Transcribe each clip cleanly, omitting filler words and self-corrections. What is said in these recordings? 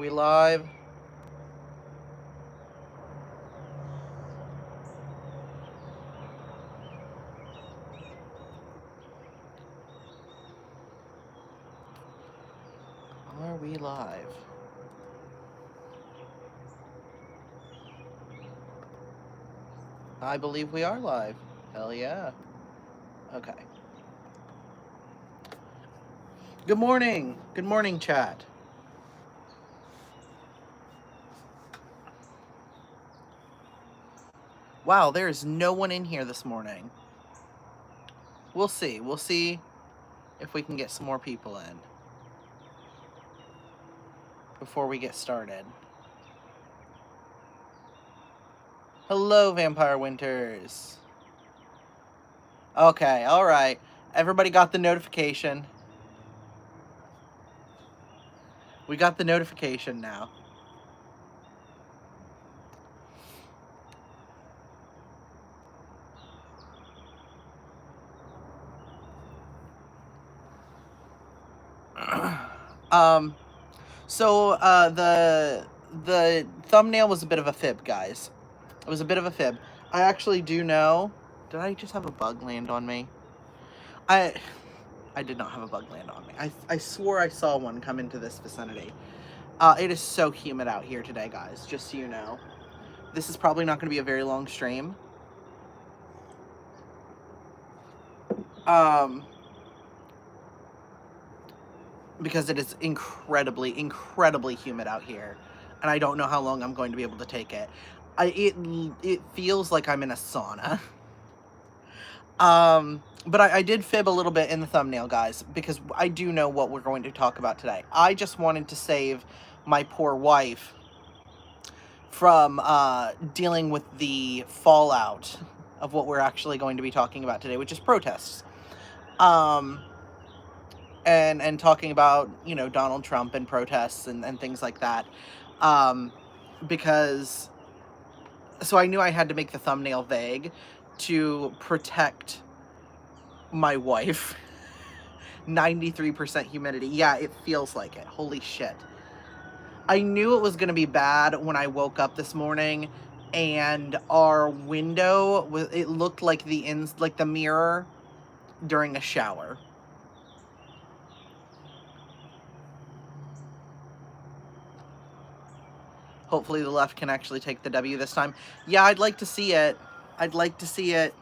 we live? Are we live? I believe we are live. Hell yeah. Okay. Good morning. Good morning, chat. Wow, there is no one in here this morning. We'll see. We'll see if we can get some more people in before we get started. Hello, Vampire Winters. Okay, alright. Everybody got the notification. We got the notification now. So the thumbnail was a bit of a fib, guys. It was a bit of a fib. I actually do know. Did I just have a bug land on me? I did not have a bug land on me. I swore I saw one come into this vicinity. It is so humid out here today, guys, just so you know. This is probably not going to be a very long stream. Because it is incredibly, incredibly humid out here. And I don't know how long I'm going to be able to take it. It feels like I'm in a sauna. But I did fib a little bit in the thumbnail, guys, because I do know what we're going to talk about today. I just wanted to save my poor wife from dealing with the fallout of what we're actually going to be talking about today, which is protests. And talking about, you know, Donald Trump and protests and things like that. Because, so I knew I had to make the thumbnail vague to protect my wife. 93% humidity. Yeah, it feels like it. Holy shit. I knew it was going to be bad when I woke up this morning and our window, it looked like the mirror during a shower. Hopefully the left can actually take the W this time. Yeah, I'd like to see it. I'd like to see it.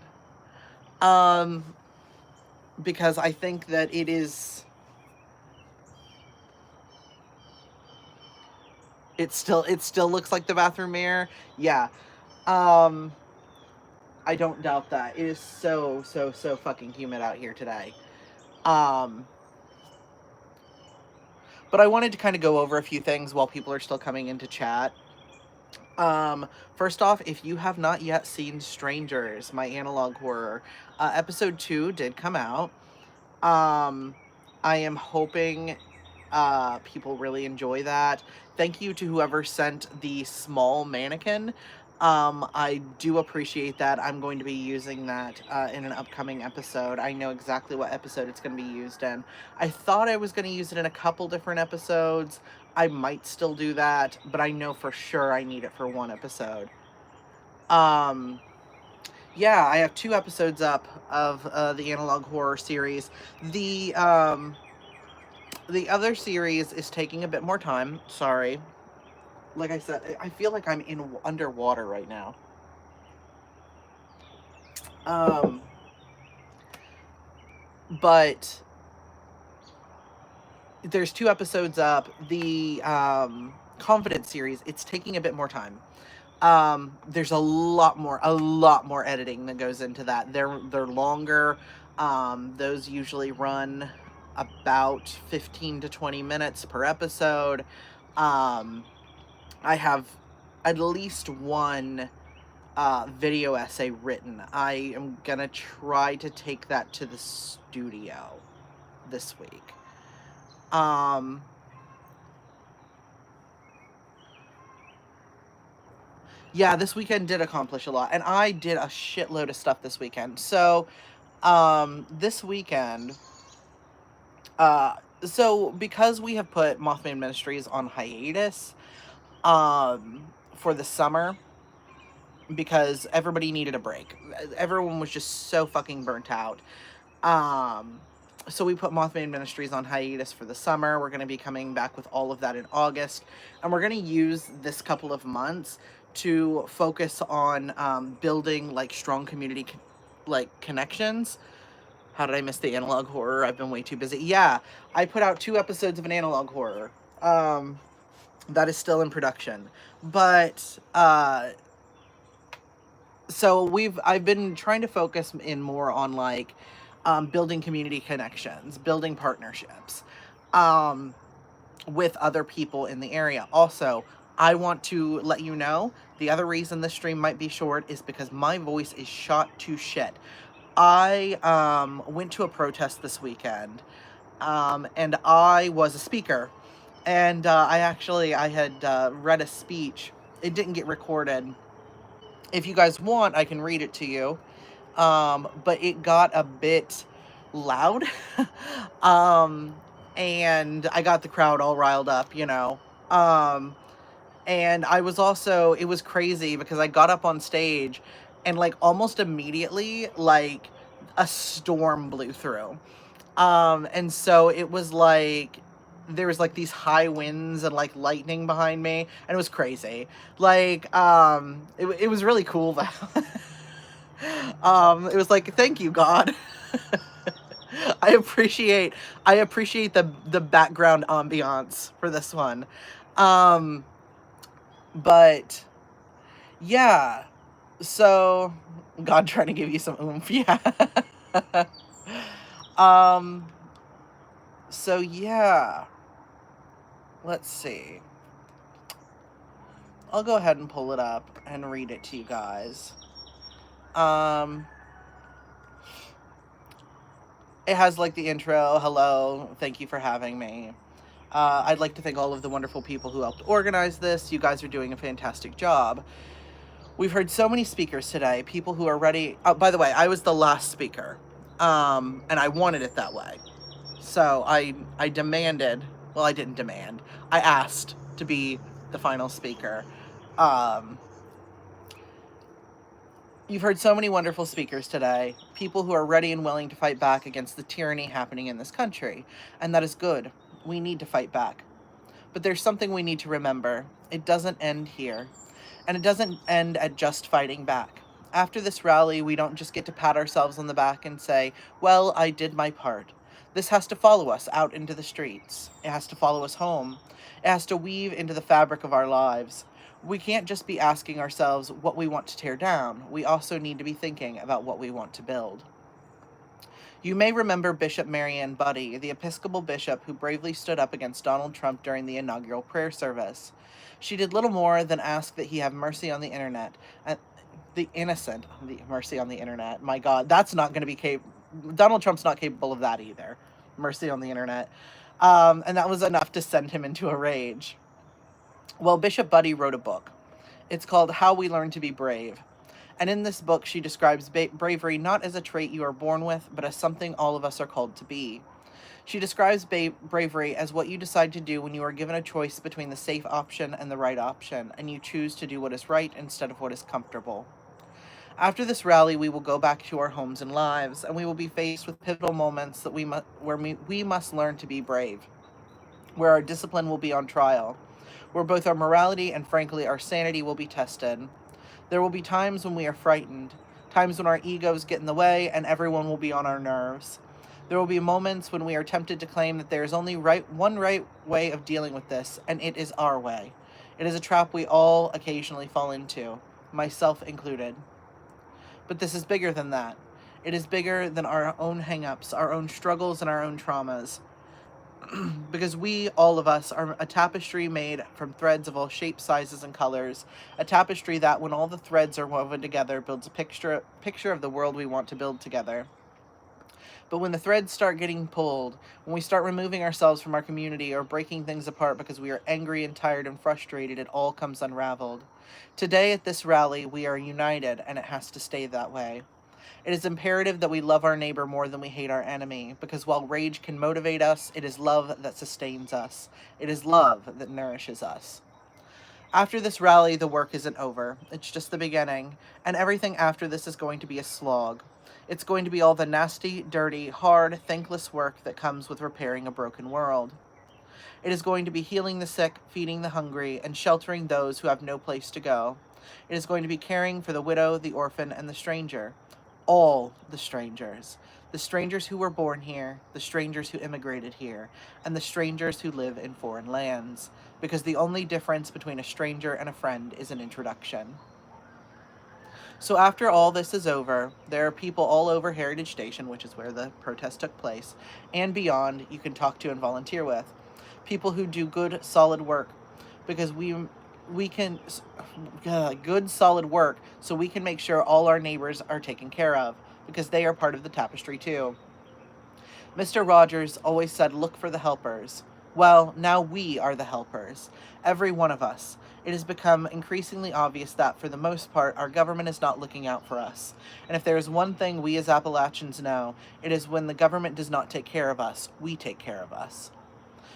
Because I think that it is... It still looks like the bathroom mirror. Yeah. I don't doubt that. It is so fucking humid out here today. But I wanted to kind of go over a few things while people are still coming into chat. First off, if you have not yet seen Strangers, my analog horror, episode 2 did come out. I am hoping people really enjoy that. Thank you to whoever sent the small mannequin. I do appreciate that. I'm going to be using that in an upcoming episode. I know exactly what episode it's going to be used in. I thought I was going to use it in a couple different episodes. I might still do that, but I know for sure I need it for one episode. Yeah, I have 2 episodes up of the analog horror series. The other series is taking a bit more time. Sorry. Like I said, I feel like I'm underwater right now. But there's 2 episodes up. The Confidence series, it's taking a bit more time. There's a lot more editing that goes into that. They're longer. Those usually run about 15 to 20 minutes per episode. I have at least one video essay written. I am gonna try to take that to the studio this week. Yeah, this weekend did accomplish a lot, and I did a shitload of stuff this weekend. So, this weekend, So because we have put Mothman Ministries on hiatus, for the summer, because everybody needed a break. Everyone was just so fucking burnt out. Um, so we put Mothman Ministries on hiatus for the summer. We're going to be coming back with all of that in August, and we're going to use this couple of months to focus on building like strong community like connections. How did I miss the analog horror? I've been way too busy. Yeah, I put out 2 episodes of an analog horror. That is still in production, but so I've been trying to focus in more on like building community connections, building partnerships um, with other people in the area. Also, I want to let you know the other reason this stream might be short is because my voice is shot to shit. I went to a protest this weekend, and I was a speaker, and I had read a speech. It didn't get recorded. If you guys want, I can read it to you. But it got a bit loud. um, and I got the crowd all riled up, you know. And I was also, it was crazy because I got up on stage and like almost immediately, like a storm blew through. And so it was like, there was like these high winds and like lightning behind me, and it was crazy. Like, it was really cool though. It was like, thank you, God. I appreciate the background ambiance for this one. Um, but yeah, so God trying to give you some oomph, yeah. um, so yeah, let's see. I'll go ahead and pull it up and read it to you guys. It has like the intro, hello, thank you for having me. I'd like to thank all of the wonderful people who helped organize this. You guys are doing a fantastic job. We've heard so many speakers today, people who are ready. Oh, by the way, I was the last speaker, and I wanted it that way. So I demanded, well, I didn't demand, I asked to be the final speaker. You've heard so many wonderful speakers today, people who are ready and willing to fight back against the tyranny happening in this country, and that is good. We need to fight back. But there's something we need to remember. It doesn't end here. And it doesn't end at just fighting back. After this rally, we don't just get to pat ourselves on the back and say, well, I did my part. This has to follow us out into the streets. It has to follow us home. It has to weave into the fabric of our lives. We can't just be asking ourselves what we want to tear down. We also need to be thinking about what we want to build. You may remember Bishop Marianne Buddy, the Episcopal bishop who bravely stood up against Donald Trump during the inaugural prayer service. She did little more than ask that he have mercy on the internet. The innocent, the mercy on the internet. My God, that's not going to be Donald Trump's not capable of that either. Mercy on the internet. And that was enough to send him into a rage. Well, Bishop Buddy wrote a book. It's called How We Learn to Be Brave. And in this book, she describes bravery not as a trait you are born with, but as something all of us are called to be. She describes bravery as what you decide to do when you are given a choice between the safe option and the right option, and you choose to do what is right instead of what is comfortable. After this rally, we will go back to our homes and lives, and we will be faced with pivotal moments that where we must learn to be brave, where our discipline will be on trial, where both our morality and, frankly, our sanity will be tested. There will be times when we are frightened, times when our egos get in the way and everyone will be on our nerves. There will be moments when we are tempted to claim that there is only one right way of dealing with this, and it is our way. It is a trap we all occasionally fall into, myself included. But this is bigger than that. It is bigger than our own hang-ups, our own struggles, and our own traumas. Because we, all of us, are a tapestry made from threads of all shapes, sizes, and colors. A tapestry that, when all the threads are woven together, builds a picture of the world we want to build together. But when the threads start getting pulled, when we start removing ourselves from our community or breaking things apart because we are angry and tired and frustrated, it all comes unraveled. Today at this rally, we are united, and it has to stay that way. It is imperative that we love our neighbor more than we hate our enemy, because while rage can motivate us, it is love that sustains us. It is love that nourishes us. After this rally, the work isn't over. It's just the beginning, and everything after this is going to be a slog. It's going to be all the nasty, dirty, hard, thankless work that comes with repairing a broken world. It is going to be healing the sick, feeding the hungry, and sheltering those who have no place to go. It is going to be caring for the widow, the orphan, and the stranger. All the strangers. The strangers who were born here, the strangers who immigrated here, and the strangers who live in foreign lands. Because the only difference between a stranger and a friend is an introduction. So after all this is over, there are people all over Heritage Station, which is where the protest took place, and beyond you can talk to and volunteer with. People who do good, solid work, because we can good, solid work, so we can make sure all our neighbors are taken care of, because they are part of the tapestry too. Mr. Rogers always said, look for the helpers. Well, now we are the helpers. Every one of us. It has become increasingly obvious that, for the most part, our government is not looking out for us. And if there is one thing we as Appalachians know, it is when the government does not take care of us, we take care of us.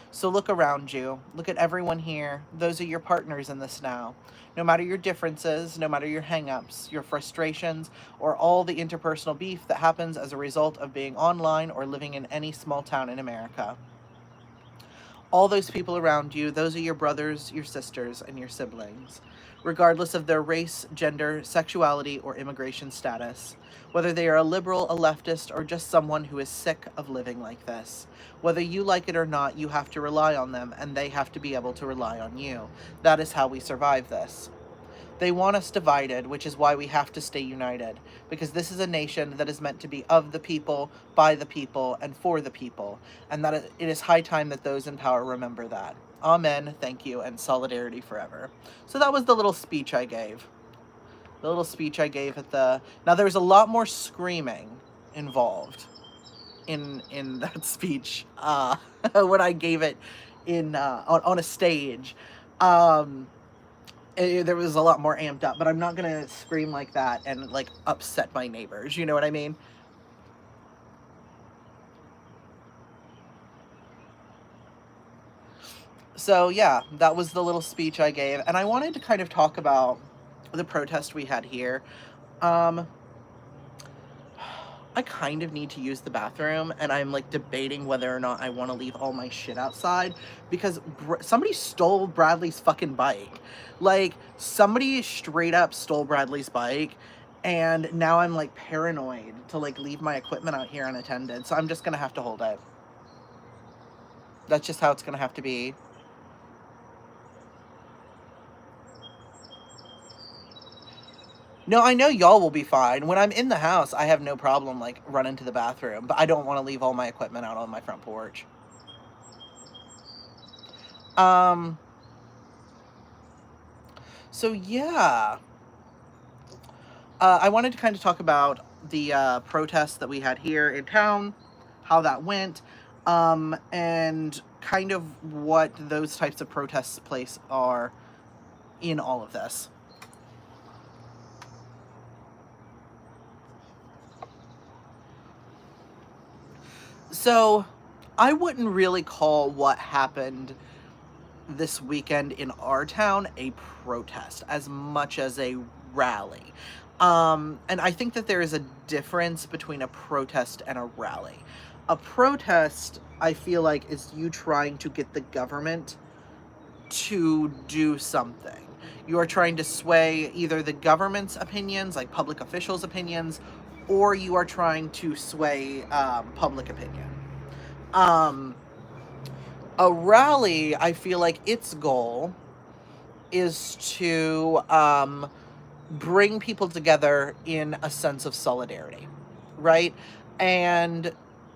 So look around you. Look at everyone here. Those are your partners in this now. No matter your differences, no matter your hang-ups, your frustrations, or all the interpersonal beef that happens as a result of being online or living in any small town in America. All those people around you, those are your brothers, your sisters, and your siblings, regardless of their race, gender, sexuality, or immigration status. Whether they are a liberal, a leftist, or just someone who is sick of living like this. Whether you like it or not, you have to rely on them, and they have to be able to rely on you. That is how we survive this. They want us divided, which is why we have to stay united, because this is a nation that is meant to be of the people, by the people, and for the people, and that it is high time that those in power remember that. Amen, thank you, and solidarity forever. So that was the little speech I gave. The little speech I gave at the... Now, there was a lot more screaming involved in that speech when I gave it on a stage. There was a lot more amped up, but I'm not gonna scream like that and like upset my neighbors, you know what I mean? So yeah, that was the little speech I gave, and I wanted to kind of talk about the protest we had here. I kind of need to use the bathroom, and I'm like debating whether or not I want to leave all my shit outside, because somebody stole Bradley's fucking bike. Like, somebody straight up stole Bradley's bike, and now I'm like paranoid to like leave my equipment out here unattended, so I'm just gonna have to hold it. That's just how it's gonna have to be. No, I know y'all will be fine. When I'm in the house, I have no problem, like, running to the bathroom. But I don't want to leave all my equipment out on my front porch. So, yeah. I wanted to kind of talk about the protests that we had here in town, how that went, and kind of what those types of protests place are in all of this. So, I wouldn't really call what happened this weekend in our town a protest as much as a rally. And I think that there is a difference between a protest and a rally. A protest, I feel like, is you trying to get the government to do something. You are trying to sway either the government's opinions, like public officials' opinions, or you are trying to sway public opinion. A rally, I feel like its goal is to bring people together in a sense of solidarity, right? And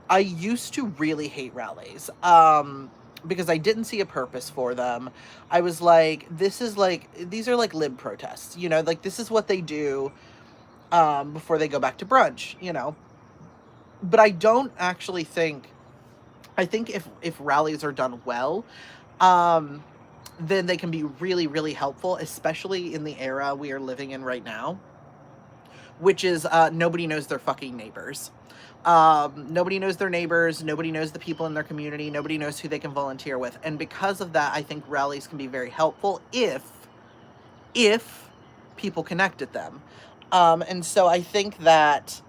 I used to really hate rallies because I didn't see a purpose for them. I was like, these are like lib protests, you know, like this is what they do before they go back to brunch, you know. But I don't actually think, I think if rallies are done well, then they can be really, really helpful, especially in the era we are living in right now, which is nobody knows their fucking neighbors. Nobody knows their neighbors. Nobody knows the people in their community. Nobody knows who they can volunteer with. And because of that, I think rallies can be very helpful if people connect at them. And so I think that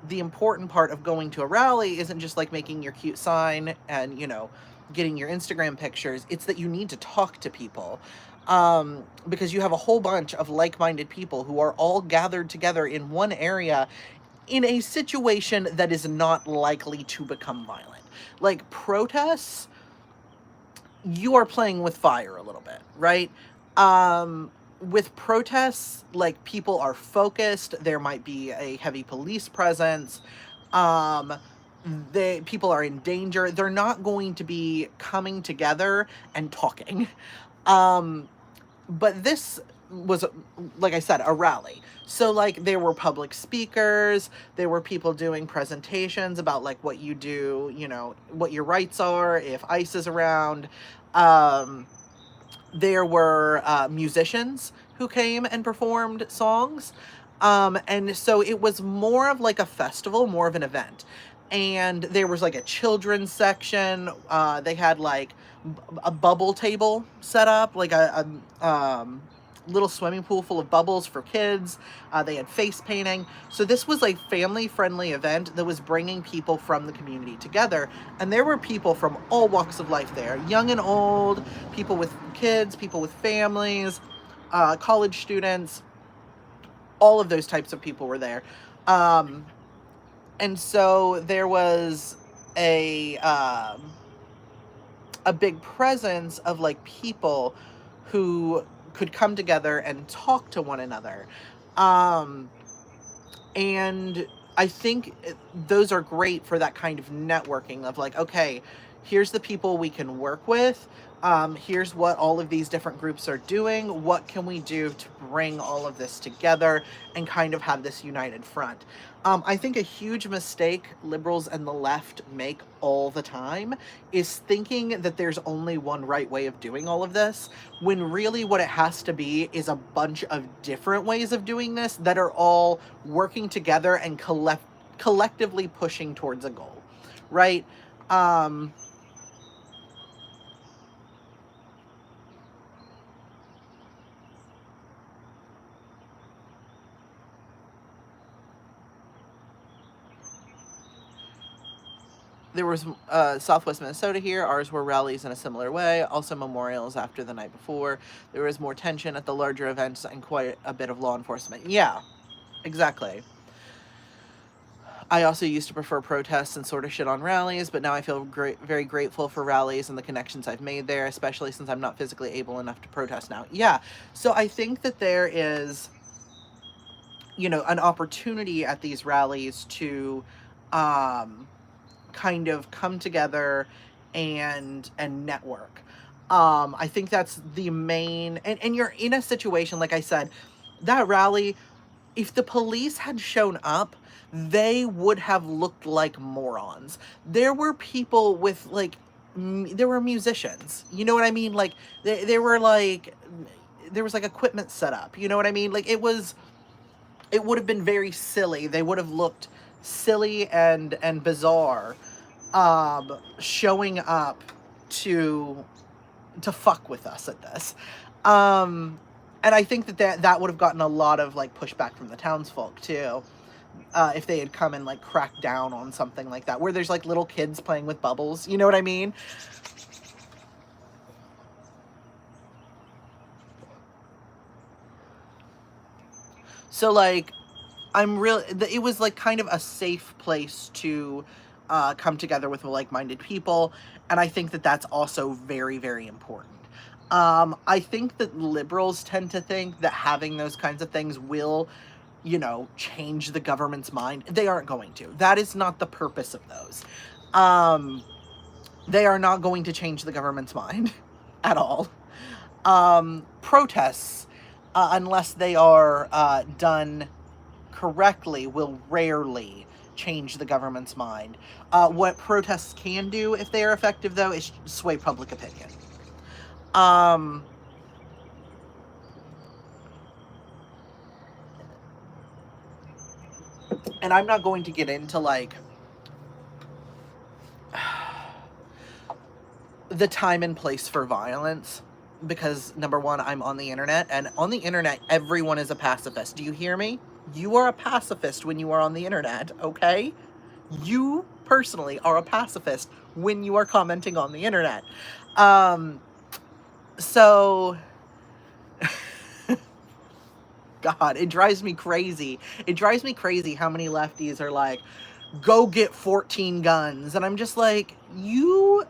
the important part of going to a rally isn't just like making your cute sign and, you know, getting your Instagram pictures. It's that you need to talk to people. Because you have a whole bunch of like-minded people who are all gathered together in one area in a situation that is not likely to become violent. Like protests, you are playing with fire a little bit, right? With protests, like people are focused, there might be a heavy police presence. People are in danger. They're not going to be coming together and talking. But this was, like I said, a rally. So like there were public speakers, there were people doing presentations about like what you do, you know, what your rights are if ICE is around. There were musicians who came and performed songs. And so it was more of like a festival, more of an event. And there was like a children's section. They had like a bubble table set up, like a little swimming pool full of bubbles for kids. They had face painting. So this was a family-friendly event that was bringing people from the community together. And there were people from all walks of life there, young and old, people with kids, people with families, college students. All of those types of people were there. And so there was a big presence of like people who could come together and talk to one another. And I think those are great for that kind of networking of like, okay, here's the people we can work with. Here's what all of these different groups are doing. What can we do to bring all of this together and kind of have this united front? I think a huge mistake liberals and the left make all the time is thinking that there's only one right way of doing all of this, when really what it has to be is a bunch of different ways of doing this that are all working together and collectively pushing towards a goal, right? There was Southwest Minnesota here. Ours were rallies in a similar way. Also memorials after the night before. There was more tension at the larger events and quite a bit of law enforcement. Yeah, exactly. I also used to prefer protests and sort of shit on rallies, but now I feel very grateful for rallies and the connections I've made there, especially since I'm not physically able enough to protest now. Yeah, so I think that there is, you know, an opportunity at these rallies to kind of come together and network. I think that's the main, and you're in a situation, like I said, that rally, if the police had shown up, they would have looked like morons. There were people with like, there were musicians, you know what I mean? Like they were like, there was like equipment set up, you know what I mean? Like it would have been very silly. They would have looked silly and bizarre showing up to fuck with us at this. And I think that would have gotten a lot of like pushback from the townsfolk too. If they had come and like cracked down on something like that, where there's like little kids playing with bubbles, you know what I mean? So like, it was like kind of a safe place to come together with like-minded people. And I think that that's also very, very important. I think that liberals tend to think that having those kinds of things will, you know, change the government's mind. They aren't going to. That is not the purpose of those. They are not going to change the government's mind at all. Protests, unless they are done correctly, will rarely change the government's mind. What protests can do, if they are effective, though, is sway public opinion. And I'm not going to get into like the time and place for violence, because number one, I'm on the internet, and on the internet everyone is a pacifist. Do you hear me? You are a pacifist when you are on the internet, okay? You personally are a pacifist when you are commenting on the internet. Um so God, it drives me crazy. It drives me crazy how many lefties are like, go get 14 guns. And I'm just like, you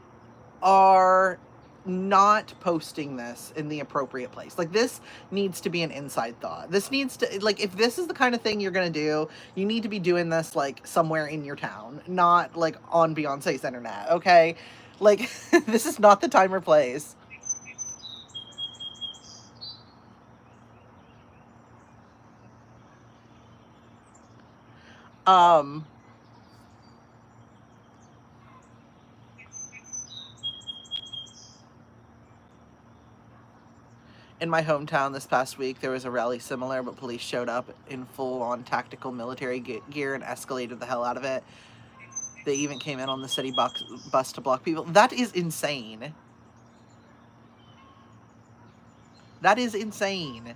are not posting this in the appropriate place. Like, this needs to be an inside thought. This needs to, like, if this is the kind of thing you're gonna do, you need to be doing this like somewhere in your town, not like on Beyonce's internet, okay? Like, this is not the time or place. Um, in my hometown this past week, there was a rally similar, but police showed up in full-on tactical military gear and escalated the hell out of it. They even came in on the city bus to block people. That is insane. That is insane.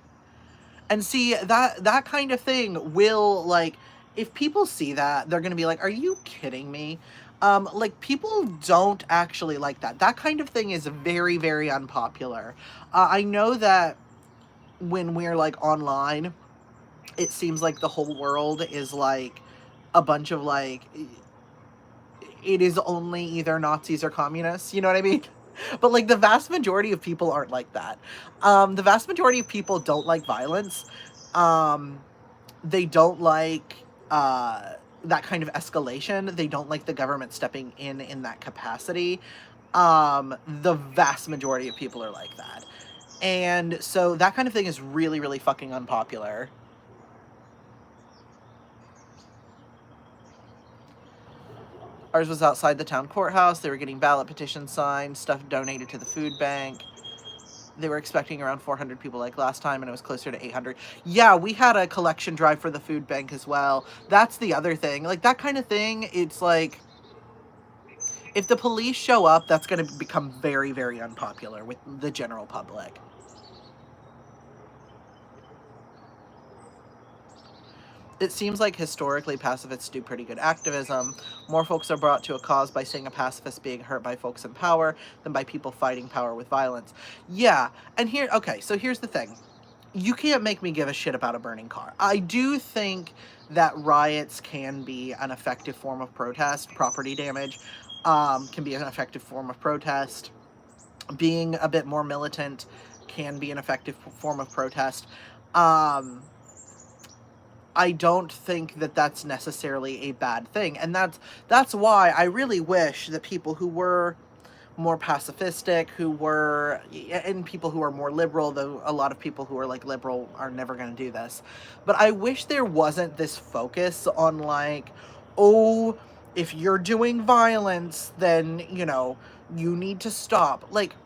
And see, that kind of thing will, like, if people see that, they're gonna be like, are you kidding me? Like, people don't actually like that. That kind of thing is very, very unpopular. I know that when we're like online, it seems like the whole world is like a bunch of like, it is only either Nazis or communists, you know what I mean? But like, the vast majority of people aren't like that. The vast majority of people don't like violence. Um, they don't like that kind of escalation. They don't like the government stepping in that capacity. The vast majority of people are like that. And so that kind of thing is really, really fucking unpopular. Ours was outside the town courthouse. They were getting ballot petitions signed, stuff donated to the food bank. They were expecting around 400 people like last time, and it was closer to 800. Yeah, we had a collection drive for the food bank as well. That's the other thing. Like, that kind of thing, it's like, if the police show up, that's going to become very, very unpopular with the general public. It seems like historically pacifists do pretty good activism. More folks are brought to a cause by seeing a pacifist being hurt by folks in power than by people fighting power with violence. Yeah, and here, okay, so here's the thing. You can't make me give a shit about a burning car. I do think that riots can be an effective form of protest. Property damage can be an effective form of protest. Being a bit more militant can be an effective form of protest. I don't think that that's necessarily a bad thing. And that's why I really wish that people who were more pacifistic, who were, and people who are more liberal, though a lot of people who are like liberal are never going to do this. But I wish there wasn't this focus on like, oh, if you're doing violence, then, you know, you need to stop. Like,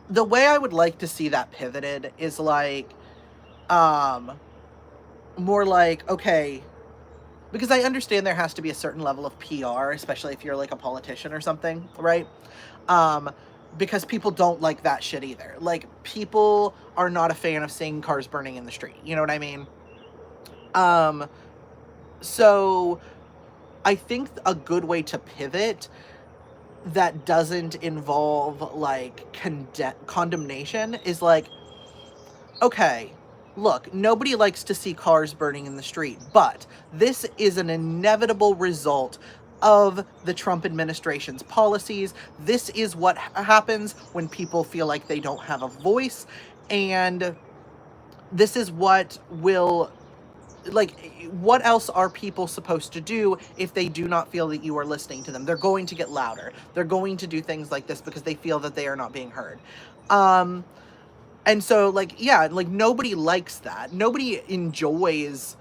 the way I would like to see that pivoted is like, more like, okay, because I understand there has to be a certain level of PR, especially if you're like a politician or something, right? Um, because people don't like that shit either. Like, people are not a fan of seeing cars burning in the street. You know what I mean? Um, so I think a good way to pivot that doesn't involve like condemnation is like, okay, look, nobody likes to see cars burning in the street, but this is an inevitable result of the Trump administration's policies. This is what happens when people feel like they don't have a voice, and this is what will, like, what else are people supposed to do if they do not feel that you are listening to them? They're going to get louder. They're going to do things like this because they feel that they are not being heard. And so, like, yeah, like, nobody likes that. Nobody enjoys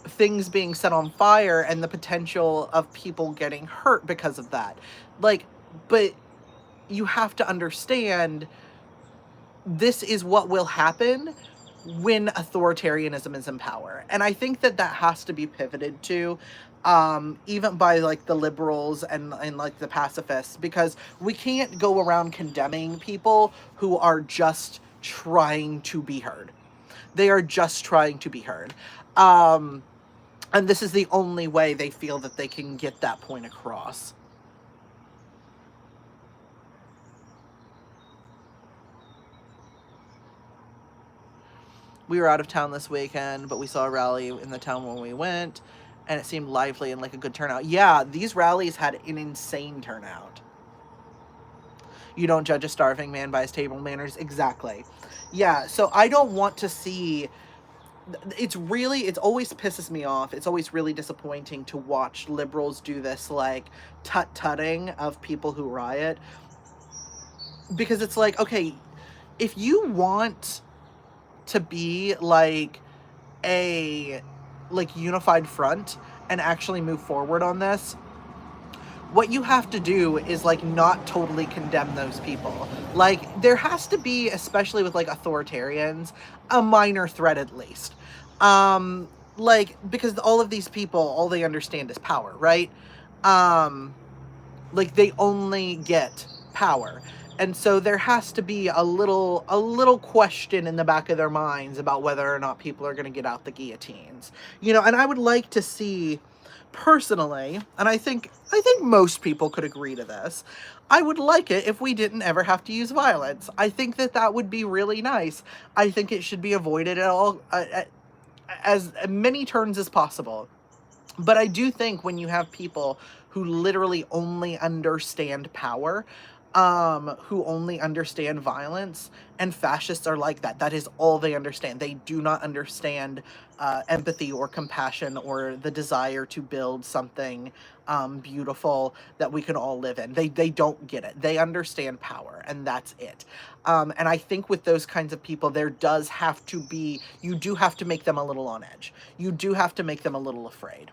things being set on fire and the potential of people getting hurt because of that. Like, but you have to understand, this is what will happen when authoritarianism is in power. And I think that that has to be pivoted to, even by like the liberals and like the pacifists, because we can't go around condemning people who are just trying to be heard. They are just trying to be heard. Um, and this is the only way they feel that they can get that point across. We were out of town this weekend, but we saw a rally in the town when we went, and it seemed lively and like a good turnout. Yeah, these rallies had an insane turnout. You don't judge a starving man by his table manners. Exactly. Yeah, so I don't want to see. It's always pisses me off. It's always really disappointing to watch liberals do this, like, tut-tutting of people who riot. Because it's like, okay, if you want to be like a like unified front and actually move forward on this, what you have to do is like not totally condemn those people. Like, there has to be, especially with like authoritarians, a minor threat at least. Like, because all of these people, all they understand is power, right? um like, they only get power. And so there has to be a little question in the back of their minds about whether or not people are going to get out the guillotines. And I would like to see, personally, and I think most people could agree to this. I would like it if we didn't ever have to use violence. I think that that would be really nice. I think it should be avoided at all, as many turns as possible. But I do think when you have people who literally only understand power, who only understand violence, and fascists are like that. That is all they understand. They do not understand empathy or compassion or the desire to build something beautiful that we can all live in. They don't get it. They understand power, and that's it. And I think with those kinds of people, there does have to be, you do have to make them a little on edge. You do have to make them a little afraid.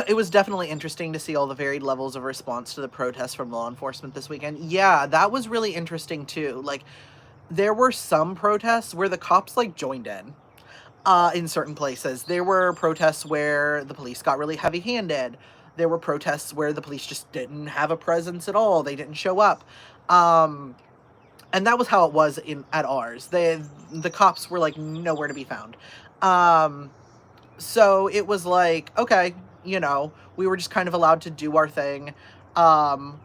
It was definitely interesting to see all the varied levels of response to the protests from law enforcement this weekend. Yeah, that was really interesting too. Like, there were some protests where the cops like joined in certain places. There were protests where the police got really heavy-handed. There were protests where the police just didn't have a presence at all. They didn't show up. Um, and that was how it was in at ours. The cops were like nowhere to be found. Um, so it was like, okay, we were just kind of allowed to do our thing. Um,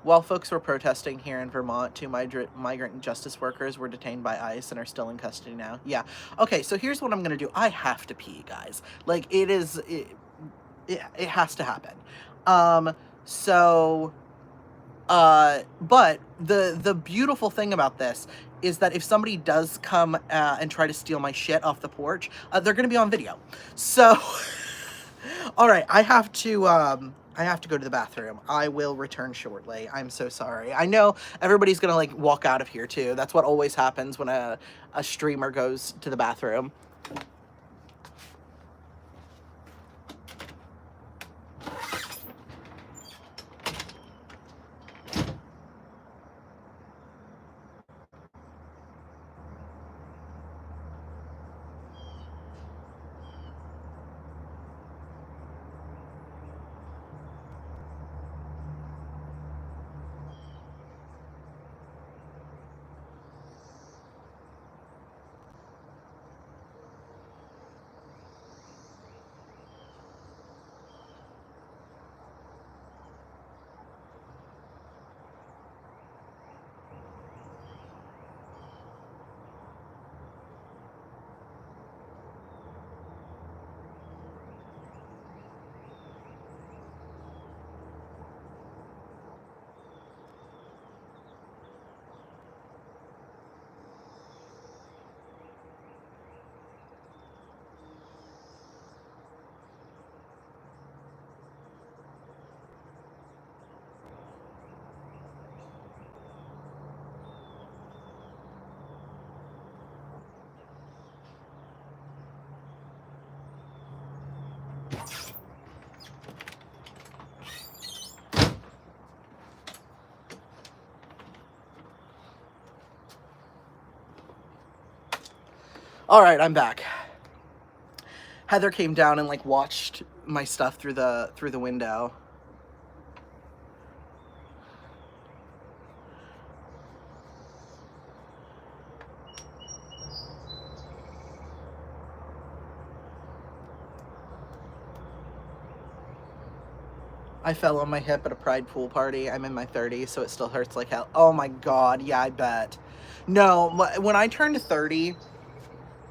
while folks were protesting here in Vermont, two migrant justice workers were detained by ICE and are still in custody now. Yeah. Okay, so here's what I'm going to do. I have to pee, guys. Like, it has to happen. So but the beautiful thing about this is that if somebody does come and try to steal my shit off the porch, they're going to be on video. So, all right, I have to go to the bathroom. I will return shortly. I'm so sorry. I know everybody's going to like walk out of here too. That's what always happens when a streamer goes to the bathroom. All right, I'm back. Heather came down and like watched my stuff through the window. I fell on my hip at a pride pool party. I'm in my 30s, so it still hurts like hell. Oh my god, yeah, I bet. No, when I turned 30,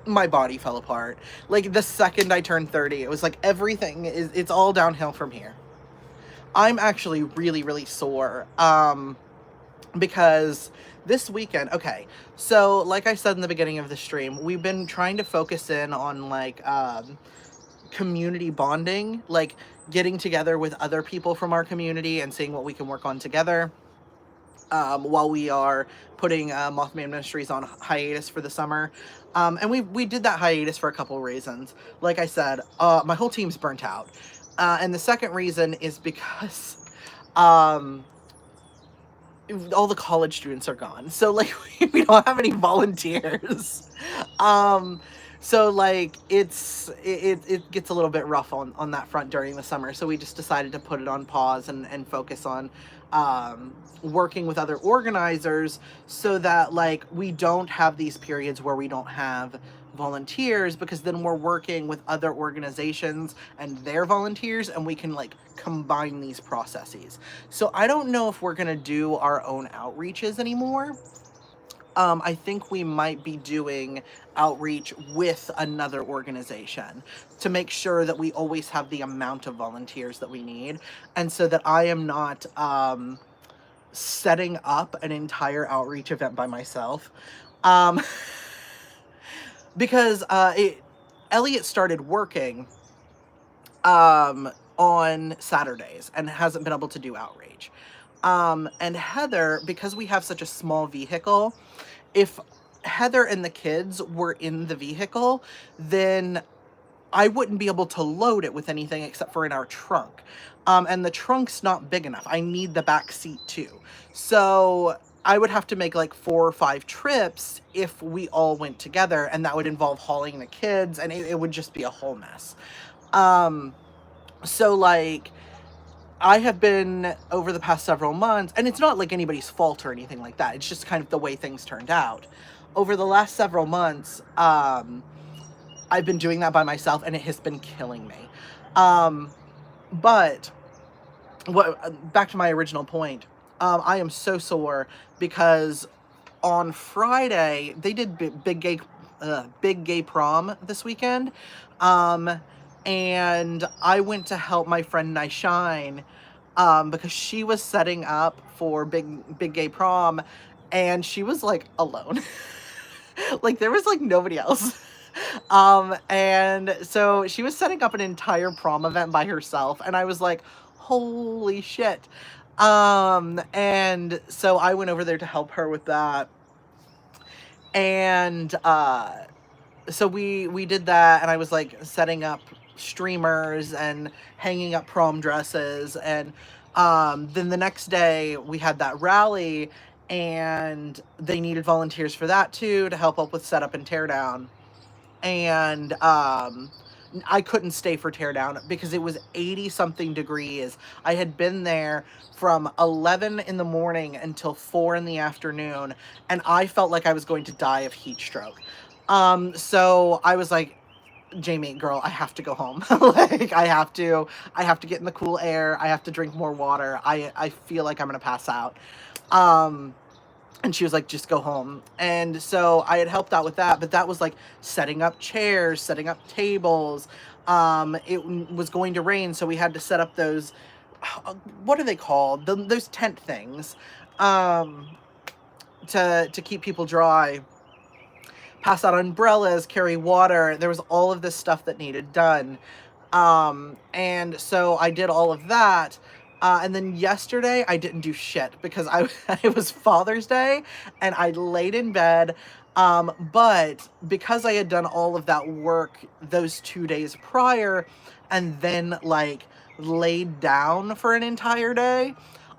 my body fell apart. Like the second I turned 30, it was like everything it's all downhill from here. I'm actually really, really sore. Because this weekend, okay, so like I said in the beginning of the stream, we've been trying to focus in on like community bonding, like getting together with other people from our community and seeing what we can work on together, while we are putting Mothman Ministries on hiatus for the summer. And we did that hiatus for a couple reasons. Like I said, my whole team's burnt out. And the second reason is because all the college students are gone. So like we don't have any volunteers. So like it gets a little bit rough on that front during the summer. So we just decided to put it on pause and focus on working with other organizers so that like we don't have these periods where we don't have volunteers, because then we're working with other organizations and their volunteers and we can like combine these processes. So I don't know if we're gonna do our own outreaches anymore. I think we might be doing outreach with another organization to make sure that we always have the amount of volunteers that we need, and so that I am not setting up an entire outreach event by myself. Because Elliot started working on Saturdays and hasn't been able to do outreach. And Heather, because we have such a small vehicle, if Heather and the kids were in the vehicle, then I wouldn't be able to load it with anything except for in our trunk. And the trunk's not big enough. I need the back seat too. So I would have to make like 4 or 5 trips if we all went together, and that would involve hauling the kids, and it would just be a whole mess. So like I have been, over the past several months, and it's not like anybody's fault or anything like that, it's just kind of the way things turned out. Over the last several months, I've been doing that by myself, and it has been killing me. But back to my original point, I am so sore because on Friday they did big gay prom this weekend, and I went to help my friend Nishine, because she was setting up for big gay prom, and she was like alone. Like there was like nobody else. And so she was setting up an entire prom event by herself, and I was like, holy shit. And so I went over there to help her with that. And so we did that, and I was like setting up streamers and hanging up prom dresses, and then the next day we had that rally, and they needed volunteers for that too, to help with setup and teardown. And I couldn't stay for teardown because it was 80 something degrees. I had been there from 11 in the morning until 4 in the afternoon, and I felt like I was going to die of heat stroke. So I was like, Jamie, girl, I have to go home. Like I have to get in the cool air. I have to drink more water. I feel like I'm gonna pass out. And she was like, just go home. And so I had helped out with that, but that was like setting up chairs, setting up tables. It was going to rain, so we had to set up those, what are they called? Those tent things, to keep people dry. Pass out umbrellas, carry water. There was all of this stuff that needed done. And so I did all of that. And then yesterday I didn't do shit because it was Father's Day and I laid in bed. But because I had done all of that work those 2 days prior and then like laid down for an entire day,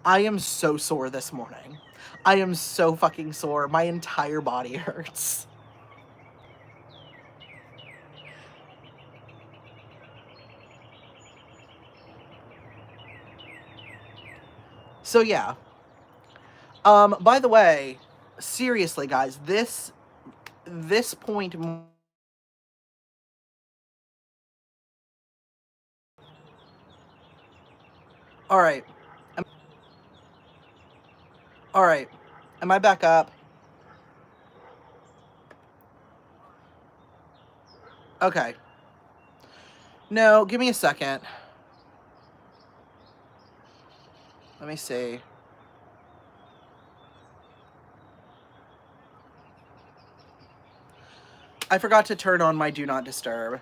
I am so sore this morning. I am so fucking sore. My entire body hurts. So yeah. By the way, seriously, guys, this point. All right. All right. Am I back up? Okay. No, give me a second. Let me see. I forgot to turn on my do not disturb.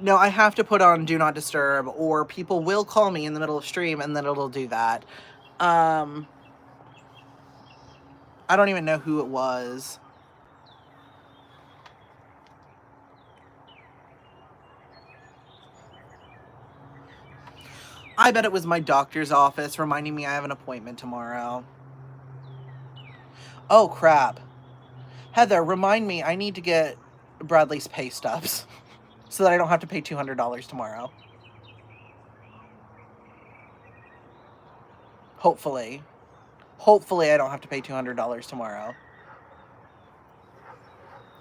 No, I have to put on do not disturb, or people will call me in the middle of stream, and then it'll do that. I don't even know who it was. I bet it was my doctor's office reminding me I have an appointment tomorrow. Oh, crap. Heather, remind me, I need to get Bradley's pay stubs so that I don't have to pay $200 tomorrow. Hopefully. Hopefully I don't have to pay $200 tomorrow.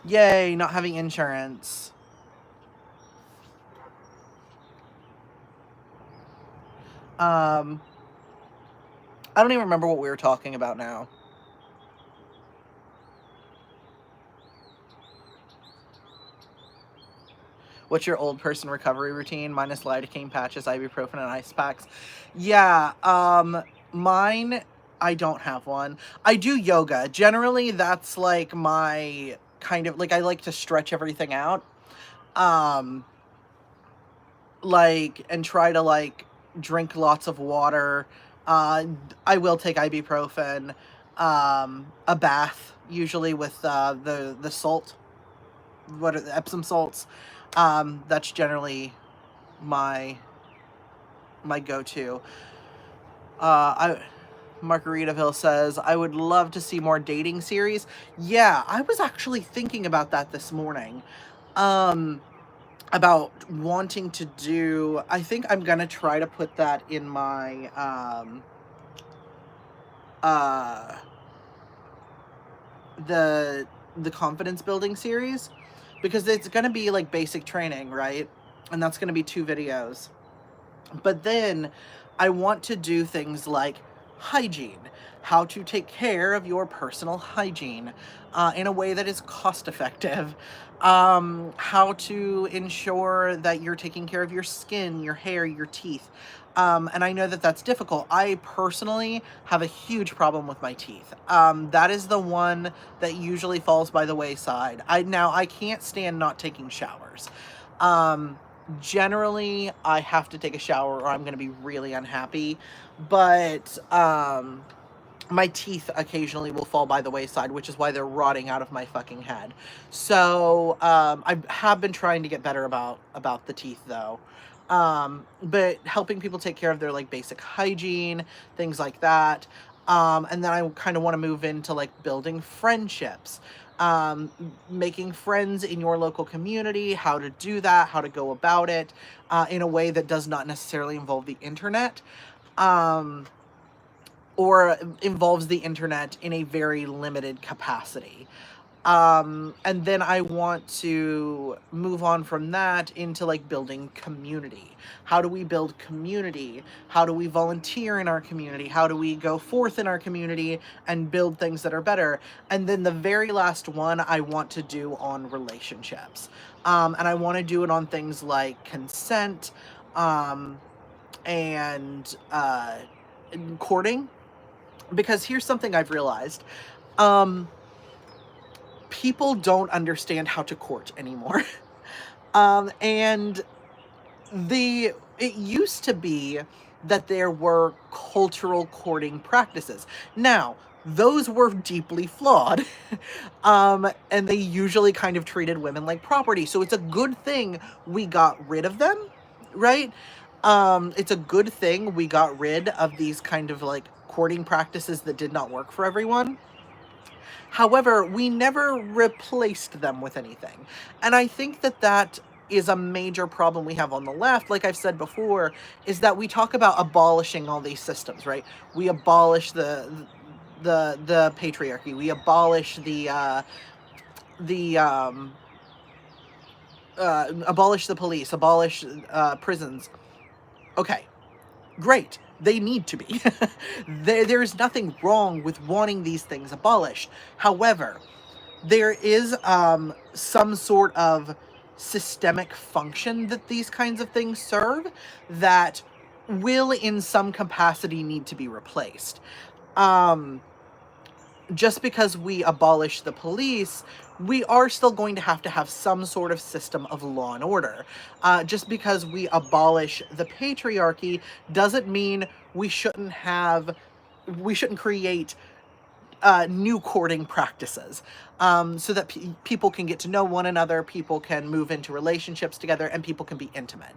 Yay, not having insurance. I don't even remember what we were talking about now. What's your old person recovery routine? Minus lidocaine patches, ibuprofen, and ice packs. Yeah, mine, I don't have one. I do yoga. Generally, that's like my kind of, like, I like to stretch everything out. Like, and try to, like, drink lots of water. I will take ibuprofen. A bath, usually with the salt. What are the Epsom salts? That's generally my go-to. Margaritaville says, I would love to see more dating series. Yeah, I was actually thinking about that this morning. About wanting to do, I think I'm gonna try to put that in my the confidence building series, because it's gonna be like basic training, right? And that's gonna be 2 videos. But then I want to do things like hygiene, how to take care of your personal hygiene in a way that is cost effective, how to ensure that you're taking care of your skin, your hair, your teeth. And I know that that's difficult. I personally have a huge problem with my teeth. That is the one that usually falls by the wayside. I can't stand not taking showers. Generally, I have to take a shower or I'm going to be really unhappy. But my teeth occasionally will fall by the wayside, which is why they're rotting out of my fucking head. So I have been trying to get better about the teeth, though. But helping people take care of their, like, basic hygiene, things like that. And then I kind of want to move into, like, building friendships, making friends in your local community, how to do that, how to go about it in a way that does not necessarily involve the internet, or involves the internet in a very limited capacity. And then I want to move on from that into, like, building community. How do we build community? How do we volunteer in our community? How do we go forth in our community and build things that are better? And then the very last one I want to do on relationships. And I want to do it on things like consent, and courting. Because here's something I've realized. People don't understand how to court anymore. And it used to be that there were cultural courting practices. Now, those were deeply flawed. And they usually kind of treated women like property. So it's a good thing we got rid of them, right? It's a good thing we got rid of these kind of, like, courting practices that did not work for everyone. However, we never replaced them with anything. And I think that is a major problem we have on the left, like I've said before, is that we talk about abolishing all these systems, right? We abolish the patriarchy. We abolish the abolish the police, abolish prisons. Okay, great. They need to be. There's nothing wrong with wanting these things abolished. However, there is some sort of systemic function that these kinds of things serve that will in some capacity need to be replaced. Just because we abolish the police, we are still going to have some sort of system of law and order. Just because we abolish the patriarchy doesn't mean we shouldn't create new courting practices, so that people can get to know one another, people can move into relationships together, and people can be intimate.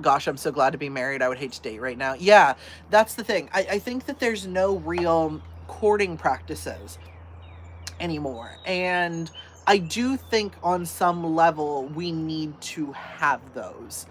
Gosh, I'm so glad to be married. I would hate to date right now. Yeah, that's the thing. I think that there's no real courting practices anymore. And I do think on some level we need to have those.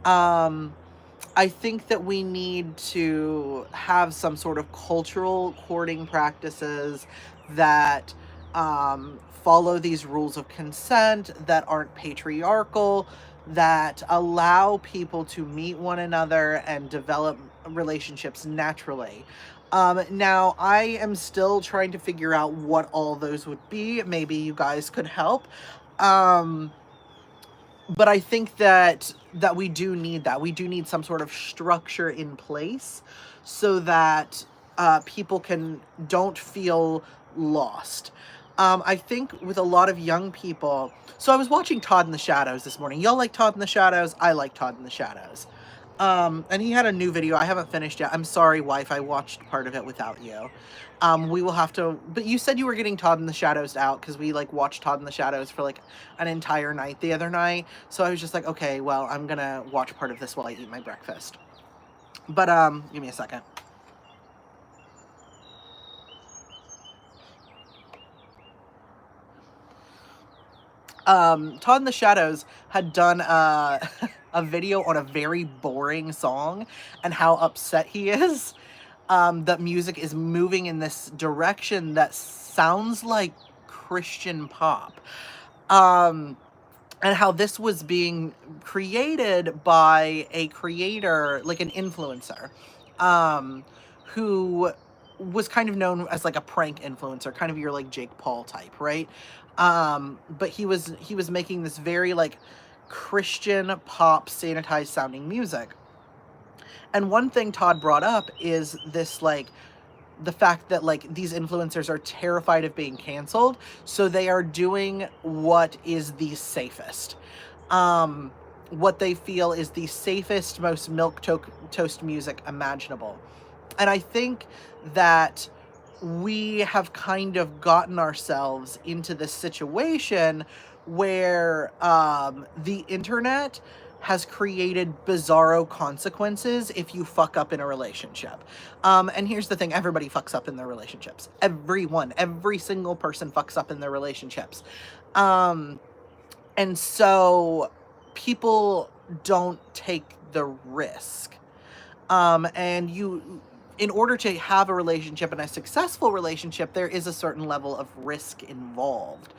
I think that we need to have some sort of cultural courting practices that follow these rules of consent, that aren't patriarchal, that allow people to meet one another and develop relationships naturally. Now, I am still trying to figure out what all those would be. Maybe you guys could help. But I think that we do need that. We do need some sort of structure in place so that people don't feel lost. I think with a lot of young people. So I was watching Todd in the Shadows this morning. Y'all like Todd in the Shadows? I like Todd in the Shadows. And he had a new video. I haven't finished yet. I'm sorry, wife. I watched part of it without you. We will have to. But you said you were getting Todd in the Shadows out because we like watched Todd in the Shadows for like an entire night the other night. So I was just like, okay, well, I'm gonna watch part of this while I eat my breakfast. But give me a second. Todd in the Shadows had done a video on a very boring song and how upset he is that music is moving in this direction that sounds like Christian pop. And how this was being created by a creator, like an influencer, who was kind of known as like a prank influencer, kind of your like Jake Paul type, right? But he was making this very like Christian pop sanitized sounding music. And one thing Todd brought up is this like the fact that like these influencers are terrified of being canceled, so they are doing what is the safest. What they feel is the safest, most milquetoast music imaginable. And I think that we have kind of gotten ourselves into this situation where the internet has created bizarro consequences if you fuck up in a relationship. And here's the thing, everybody fucks up in their relationships. Every single person fucks up in their relationships. And so people don't take the risk. And in order to have a relationship and a successful relationship, there is a certain level of risk involved.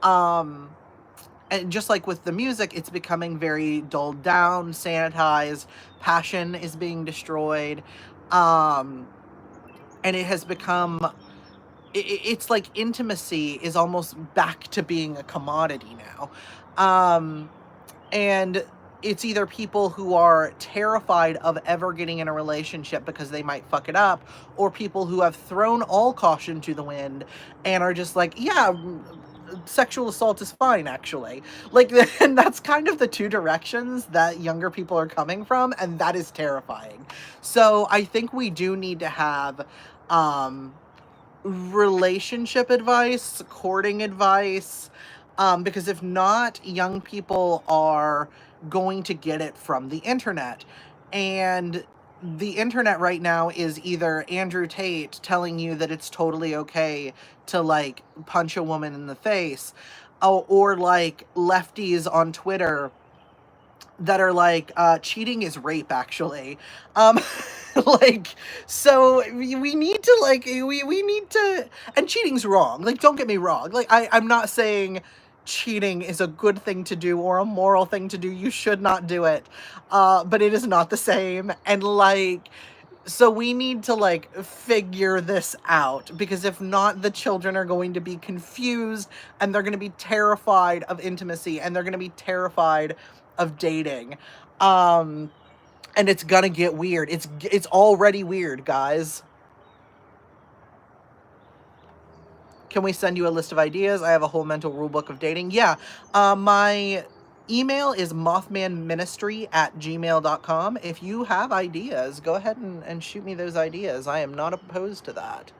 And just like with the music, it's becoming very dulled down, sanitized. Passion is being destroyed. And it has become, it's like intimacy is almost back to being a commodity now. And it's either people who are terrified of ever getting in a relationship because they might fuck it up, or people who have thrown all caution to the wind and are just like, yeah, sexual assault is fine, actually. Like, and that's kind of the two directions that younger people are coming from, and that is terrifying. So I think we do need to have um, relationship advice, courting advice, because if not, young people are going to get it from the internet. And the internet right now is either Andrew Tate telling you that it's totally okay to like punch a woman in the face, or like lefties on Twitter that are like, cheating is rape, actually. Um, like, so we need to, like, we need to, and cheating's wrong. Like, don't get me wrong. Like, I'm not saying cheating is a good thing to do or a moral thing to do. You should not do it. But it is not the same. And, like, so we need to like figure this out, because if not, the children are going to be confused and they're going to be terrified of intimacy and they're going to be terrified of dating. Um and it's going to get weird. It's already weird, guys. Can we send you a list of ideas? I have a whole mental rule book of dating. Yeah. My email is mothmanministry@gmail.com. If you have ideas, go ahead and shoot me those ideas. I am not opposed to that.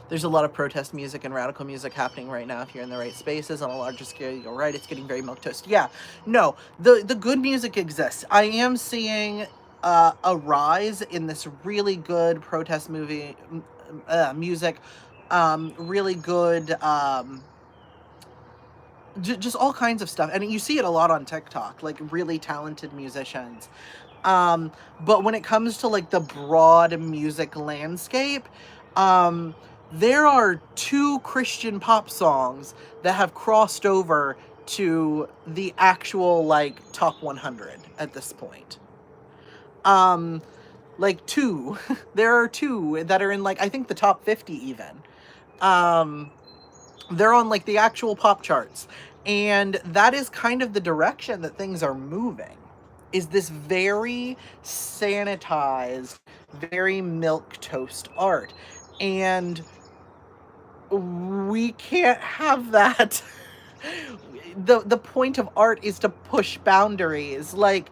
There's a lot of protest music and radical music happening right now if you're in the right spaces on a larger scale. You're right, it's getting very milquetoast. Yeah, no, the good music exists. I am seeing a rise in this really good protest music, really good, just all kinds of stuff. And you see it a lot on TikTok, like really talented musicians. But when it comes to like the broad music landscape, um, there are two Christian pop songs that have crossed over to the actual like top 100 at this point. Um, like two, there are two that are in like, I think the top 50 even. Um, they're on like the actual pop charts. And that is kind of the direction that things are moving, is this very sanitized, very milk toast art. And we can't have that. The point of art is to push boundaries. Like,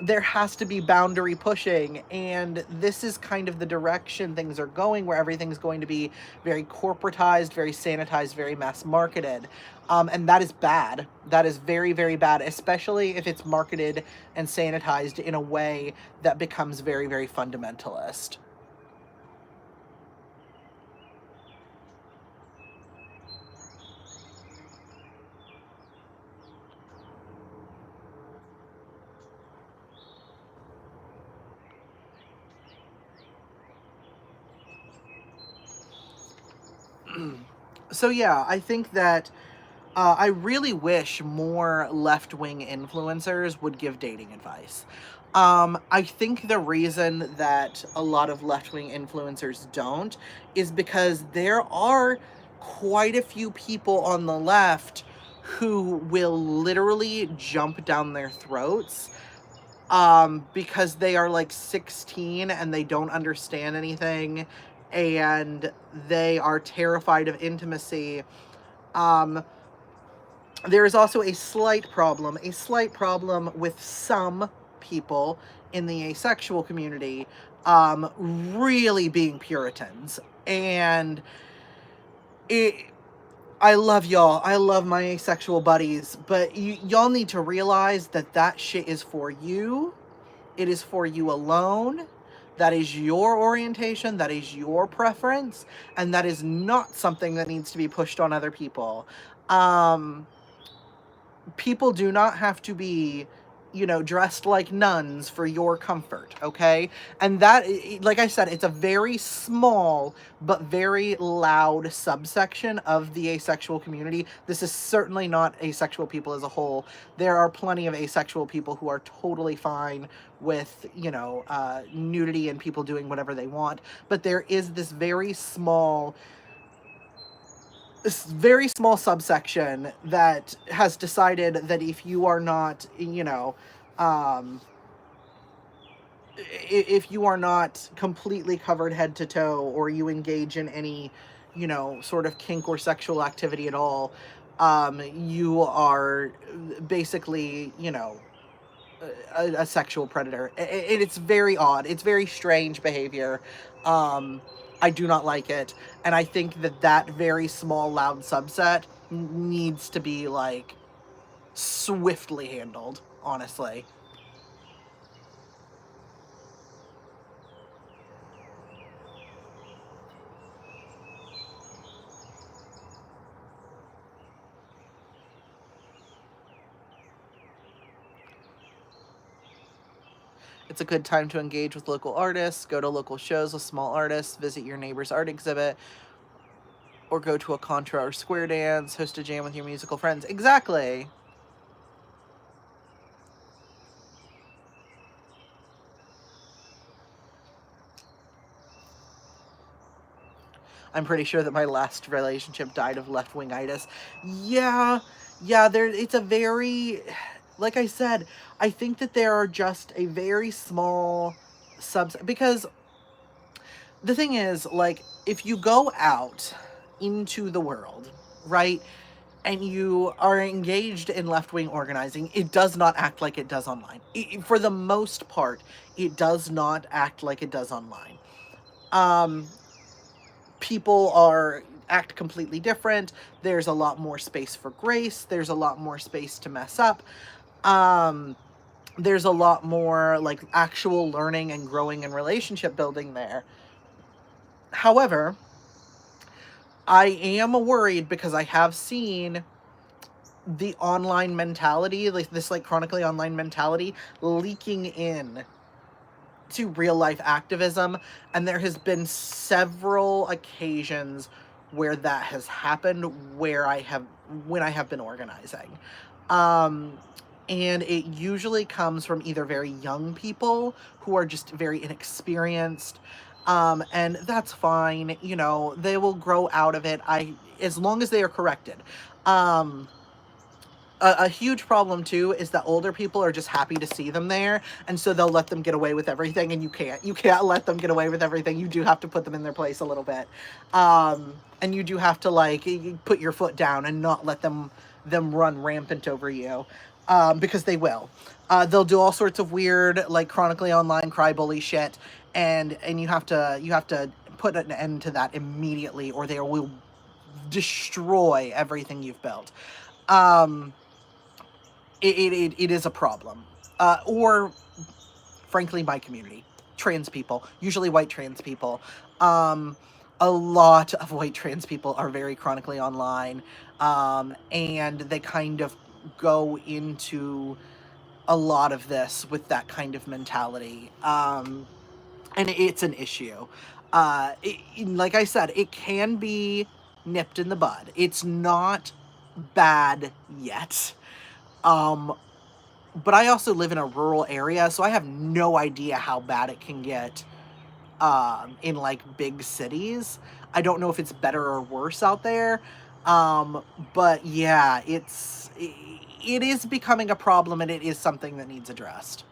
there has to be boundary pushing, and this is kind of the direction things are going, where everything's going to be very corporatized, very sanitized, very mass marketed. And that is bad. That is very, very bad, especially if it's marketed and sanitized in a way that becomes very, very fundamentalist. So yeah, I think that I really wish more left-wing influencers would give dating advice. I think the reason that a lot of left-wing influencers don't is because there are quite a few people on the left who will literally jump down their throats, because they are like 16 and they don't understand anything, and they are terrified of intimacy. Um, there is also a slight problem with some people in the asexual community, really being Puritans. And it, I love y'all. I love my asexual buddies, but y'all need to realize that that shit is for you. It is for you alone. That is your orientation. That is your preference. And that is not something that needs to be pushed on other people. People do not have to be dressed like nuns for your comfort, okay? And that, like I said, it's a very small but very loud subsection of the asexual community. This is certainly not asexual people as a whole. There are plenty of asexual people who are totally fine with, nudity and people doing whatever they want. But there is this very small subsection that has decided that if you are not, um, if you are not completely covered head to toe, or you engage in any, sort of kink or sexual activity at all, you are basically, a sexual predator. It's very odd. It's very strange behavior. Um, I do not like it. And I think that very small, loud subset needs to be, like, swiftly handled, honestly. It's a good time to engage with local artists, go to local shows with small artists, visit your neighbor's art exhibit, or go to a contra or square dance, host a jam with your musical friends. Exactly. I'm pretty sure that my last relationship died of left-wingitis. Yeah, yeah, it's a very, like I said, I think that there are just a very small because the thing is, like, if you go out into the world, right, and you are engaged in left-wing organizing, it does not act like it does online. For the most part, it does not act like it does online. Um, People act completely different. There's a lot more space for grace. There's a lot more space to mess up. Um, there's a lot more, like, actual learning and growing and relationship building there. However, I am worried because I have seen the online mentality, like this, like, chronically online mentality, leaking in to real life activism, and there has been several occasions where that has happened, when I have been organizing. Um, and it usually comes from either very young people who are just very inexperienced. And that's fine, they will grow out of it, as long as they are corrected. Um, a huge problem too is that older people are just happy to see them there, and so they'll let them get away with everything, and you can't let them get away with everything. You do have to put them in their place a little bit. And you do have to, like, put your foot down and not let them run rampant over you, because they will. They'll do all sorts of weird, like, chronically online cry bully shit, and you have to put an end to that immediately, or they will destroy everything you've built. um it is a problem. Or, frankly, my community, trans people, usually white trans people. Um, a lot of white trans people are very chronically online, and they kind of go into a lot of this with that kind of mentality. And it's an issue. Like I said, it can be nipped in the bud. It's not bad yet. Um, but I also live in a rural area, so I have no idea how bad it can get, in, like, big cities. I don't know if it's better or worse out there. Um, but yeah, it is becoming a problem, and it is something that needs addressed.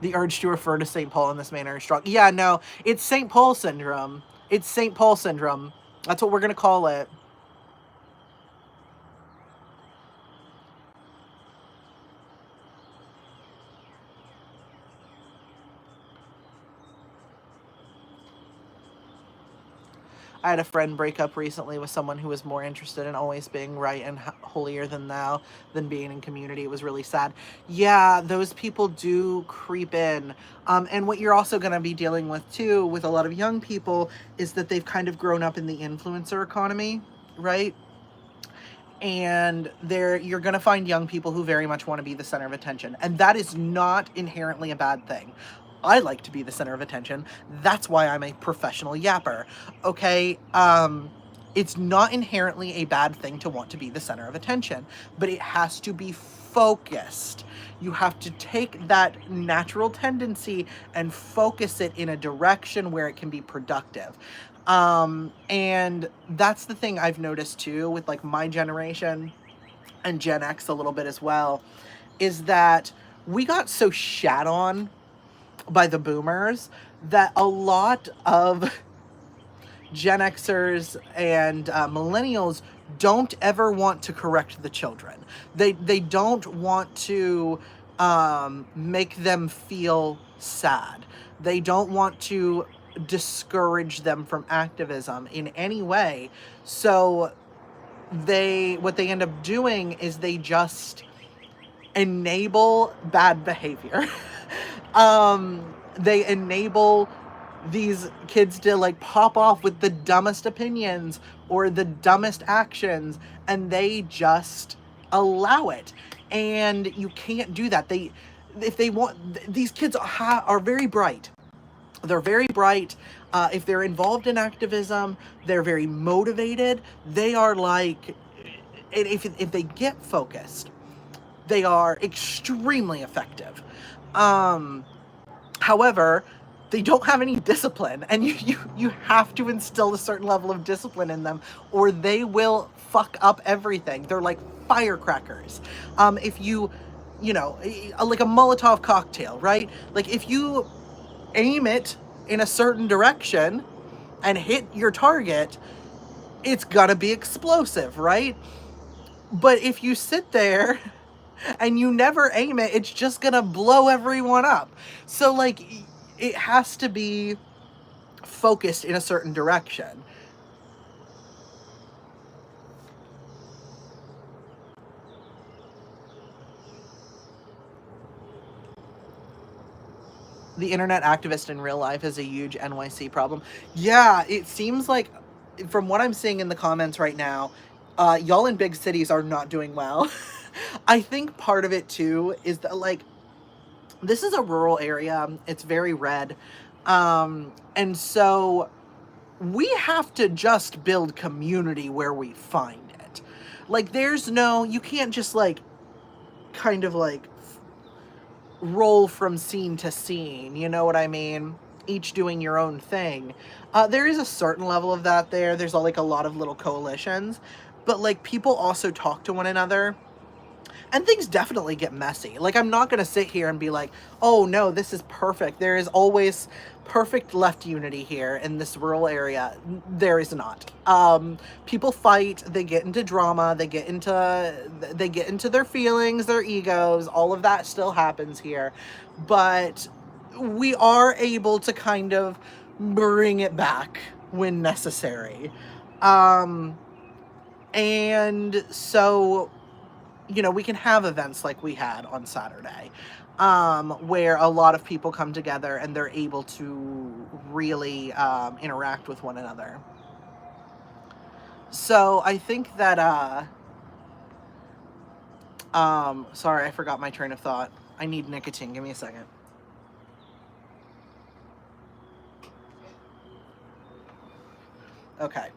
The urge to refer to St. Paul in this manner is strong. Yeah, no, it's St. Paul syndrome. It's St. Paul syndrome. That's what we're gonna call it. I had a friend break up recently with someone who was more interested in always being right and holier than thou than being in community. It was really sad. Yeah, those people do creep in. And what you're also going to be dealing with too, with a lot of young people, is that they've kind of grown up in the influencer economy, right? And you're going to find young people who very much want to be the center of attention, and that is not inherently a bad thing. I like to be the center of attention. That's why I'm a professional yapper. Okay, it's not inherently a bad thing to want to be the center of attention, but it has to be focused. You have to take that natural tendency and focus it in a direction where it can be productive. And that's the thing I've noticed too with like my generation and Gen X a little bit as well, is that we got so shat on by the boomers that a lot of Gen Xers and millennials don't ever want to correct the children. They don't want to make them feel sad. They don't want to discourage them from activism in any way. So what they end up doing is they just enable bad behavior. They enable these kids to like pop off with the dumbest opinions or the dumbest actions, and they just allow it. And you can't do that. If they want, these kids are very bright. They're very bright. If they're involved in activism, they're very motivated. They are like, if they get focused, they are extremely effective. However, they don't have any discipline, and you have to instill a certain level of discipline in them, or they will fuck up everything. They're like firecrackers. If you know, like a Molotov cocktail, right? Like if you aim it in a certain direction and hit your target, it's gonna be explosive, right? But if you sit there and you never aim it, it's just gonna blow everyone up. So like, it has to be focused in a certain direction. The internet activist in real life is a huge NYC problem. Yeah, it seems like, from what I'm seeing in the comments right now, y'all in big cities are not doing well. I think part of it too is that like, this is a rural area. It's very red. And so we have to just build community where we find it. Like you can't just like kind of like roll from scene to scene, you know what I mean? Each doing your own thing. There is a certain level of that there. There's like a lot of little coalitions, but like people also talk to one another. And things definitely get messy. Like, I'm not going to sit here and be like, oh, no, this is perfect. There is always perfect left unity here in this rural area. There is not. People fight. They get into drama. They get into their feelings, their egos. All of that still happens here. But we are able to kind of bring it back when necessary. And so, you know, we can have events like we had on Saturday, where a lot of people come together and they're able to really interact with one another. So I think that, sorry, I forgot my train of thought. I need nicotine. Give me a second. Okay.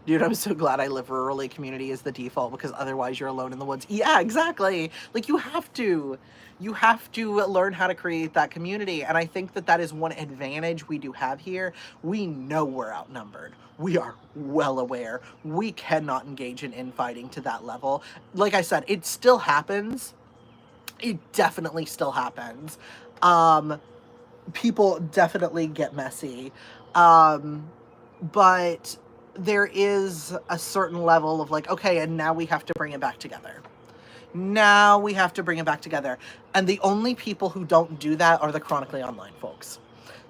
Dude, I'm so glad I live rurally. Community is the default, because otherwise you're alone in the woods. Yeah, exactly. Like, you have to learn how to create that community. And I think that is one advantage we do have here. We know we're outnumbered. We are well aware. We cannot engage in infighting to that level. Like I said, it still happens. It definitely still happens. People definitely get messy. But there is a certain level of like, okay, and now we have to bring it back together. Now we have to bring it back together. And the only people who don't do that are the chronically online folks.